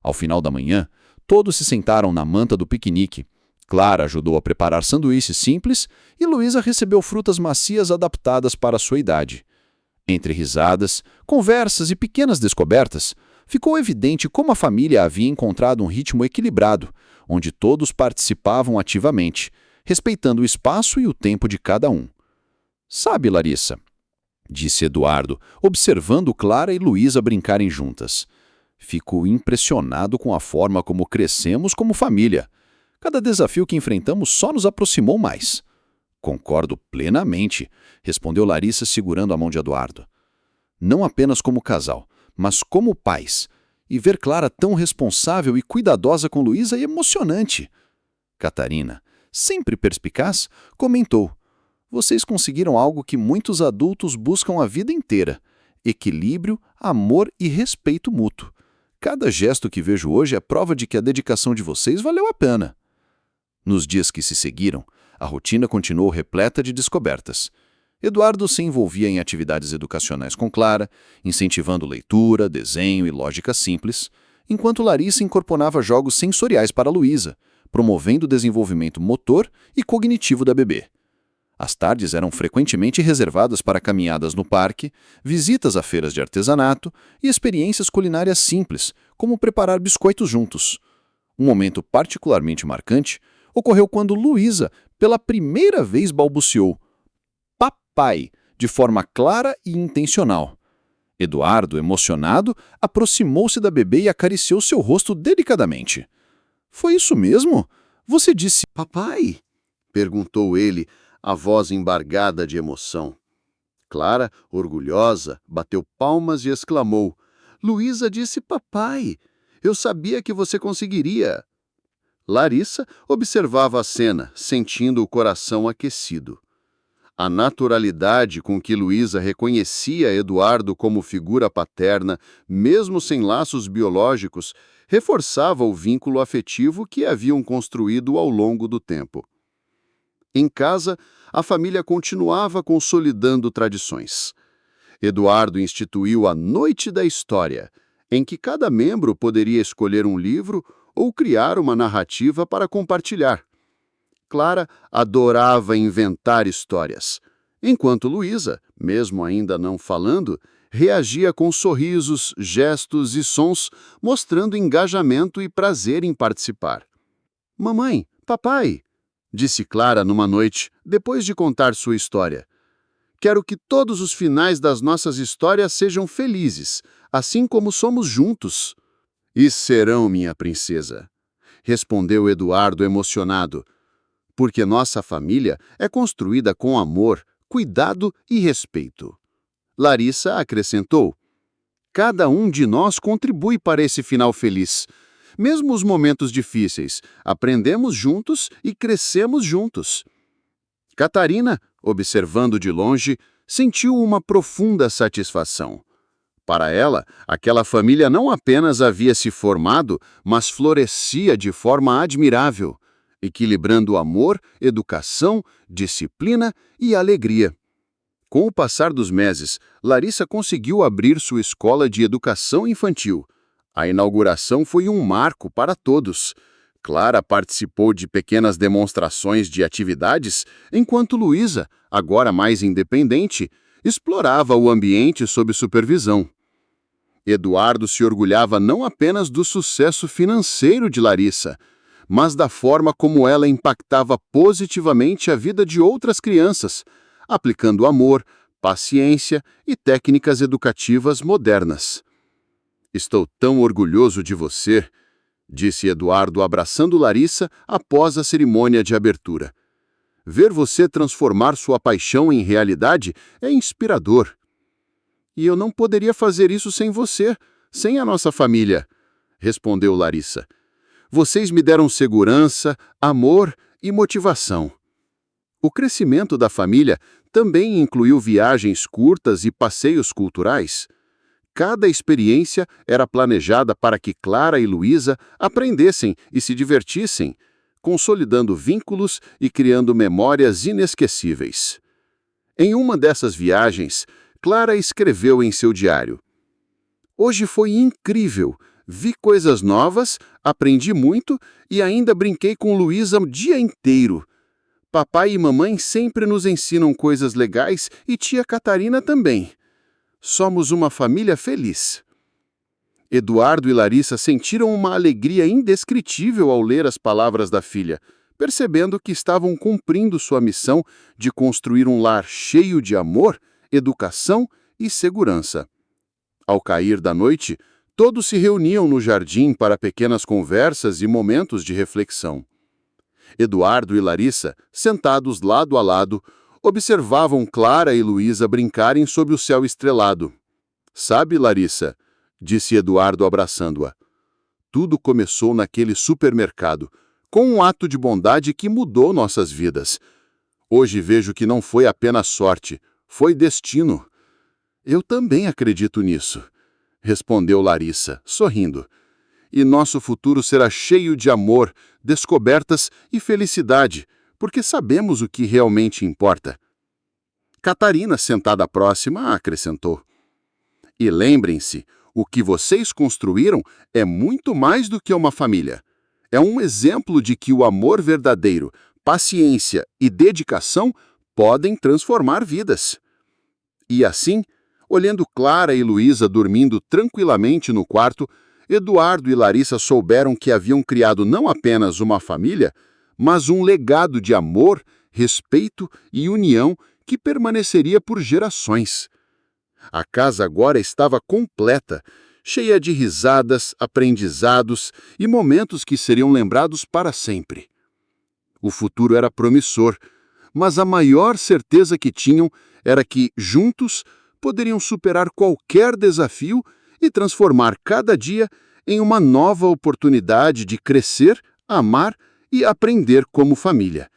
Ao final da manhã, todos se sentaram na manta do piquenique. Clara ajudou a preparar sanduíches simples e Luísa recebeu frutas macias adaptadas para a sua idade. Entre risadas, conversas e pequenas descobertas, ficou evidente como a família havia encontrado um ritmo equilibrado, onde todos participavam ativamente, respeitando o espaço e o tempo de cada um. Sabe, Larissa, disse Eduardo, observando Clara e Luísa brincarem juntas. Fico impressionado com a forma como crescemos como família. Cada desafio que enfrentamos só nos aproximou mais. Concordo plenamente, respondeu Larissa segurando a mão de Eduardo. Não apenas como casal, mas como pais. E ver Clara tão responsável e cuidadosa com Luísa é emocionante. Catarina, sempre perspicaz, comentou: vocês conseguiram algo que muitos adultos buscam a vida inteira: equilíbrio, amor e respeito mútuo. Cada gesto que vejo hoje é prova de que a dedicação de vocês valeu a pena. Nos dias que se seguiram, a rotina continuou repleta de descobertas. Eduardo se envolvia em atividades educacionais com Clara, incentivando leitura, desenho e lógica simples, enquanto Larissa incorporava jogos sensoriais para Luísa, promovendo o desenvolvimento motor e cognitivo da bebê. As tardes eram frequentemente reservadas para caminhadas no parque, visitas a feiras de artesanato e experiências culinárias simples, como preparar biscoitos juntos. Um momento particularmente marcante ocorreu quando Luísa, pela primeira vez, balbuciou "papai", de forma clara e intencional. Eduardo, emocionado, aproximou-se da bebê e acariciou seu rosto delicadamente. "Foi isso mesmo? Você disse Papai? Perguntou ele, a voz embargada de emoção. Clara, orgulhosa, bateu palmas e exclamou: Luísa disse papai. Eu sabia que você conseguiria. Larissa observava a cena, sentindo o coração aquecido. A naturalidade com que Luísa reconhecia Eduardo como figura paterna, mesmo sem laços biológicos, reforçava o vínculo afetivo que haviam construído ao longo do tempo. Em casa, a família continuava consolidando tradições. Eduardo instituiu a Noite da História, em que cada membro poderia escolher um livro ou criar uma narrativa para compartilhar. Clara adorava inventar histórias, enquanto Luísa, mesmo ainda não falando, reagia com sorrisos, gestos e sons, mostrando engajamento e prazer em participar. "Mamãe, papai", disse Clara numa noite, depois de contar sua história. "Quero que todos os finais das nossas histórias sejam felizes, assim como somos juntos." "E serão, minha princesa", respondeu Eduardo emocionado, "porque nossa família é construída com amor, cuidado e respeito." Larissa acrescentou: "Cada um de nós contribui para esse final feliz. Mesmo os momentos difíceis, aprendemos juntos e crescemos juntos." Catarina, observando de longe, sentiu uma profunda satisfação. Para ela, aquela família não apenas havia se formado, mas florescia de forma admirável, equilibrando amor, educação, disciplina e alegria. Com o passar dos meses, Larissa conseguiu abrir sua escola de educação infantil. A inauguração foi um marco para todos. Clara participou de pequenas demonstrações de atividades, enquanto Luísa, agora mais independente, explorava o ambiente sob supervisão. Eduardo se orgulhava não apenas do sucesso financeiro de Larissa, mas da forma como ela impactava positivamente a vida de outras crianças, aplicando amor, paciência e técnicas educativas modernas. "Estou tão orgulhoso de você", disse Eduardo abraçando Larissa após a cerimônia de abertura. "Ver você transformar sua paixão em realidade é inspirador." "E eu não poderia fazer isso sem você", sem a nossa família, respondeu Larissa. Vocês me deram segurança, amor e motivação. O crescimento da família também incluiu viagens curtas e passeios culturais. Cada experiência era planejada para que Clara e Luísa aprendessem e se divertissem, consolidando vínculos e criando memórias inesquecíveis. Em uma dessas viagens, Clara escreveu em seu diário: "Hoje foi incrível. Vi coisas novas, aprendi muito e ainda brinquei com Luísa o dia inteiro. Papai e mamãe sempre nos ensinam coisas legais e tia Catarina também. Somos uma família feliz." Eduardo e Larissa sentiram uma alegria indescritível ao ler as palavras da filha, percebendo que estavam cumprindo sua missão de construir um lar cheio de amor, educação e segurança. Ao cair da noite, todos se reuniam no jardim para pequenas conversas e momentos de reflexão. Eduardo e Larissa, sentados lado a lado, observavam Clara e Luísa brincarem sob o céu estrelado. "Sabe, Larissa", disse Eduardo abraçando-a, "tudo começou naquele supermercado, com um ato de bondade que mudou nossas vidas. Hoje vejo que não foi apenas sorte, foi destino." "Eu também acredito nisso", respondeu Larissa, sorrindo. "E nosso futuro será cheio de amor, descobertas e felicidade, porque sabemos o que realmente importa." Catarina, sentada próxima, acrescentou: "E lembrem-se, o que vocês construíram é muito mais do que uma família. É um exemplo de que o amor verdadeiro, paciência e dedicação podem transformar vidas." E assim, olhando Clara e Luísa dormindo tranquilamente no quarto, Eduardo e Larissa souberam que haviam criado não apenas uma família, mas um legado de amor, respeito e união que permaneceria por gerações. A casa agora estava completa, cheia de risadas, aprendizados e momentos que seriam lembrados para sempre. O futuro era promissor, mas a maior certeza que tinham era que, juntos, poderiam superar qualquer desafio e transformar cada dia em uma nova oportunidade de crescer, amar e aprender como família.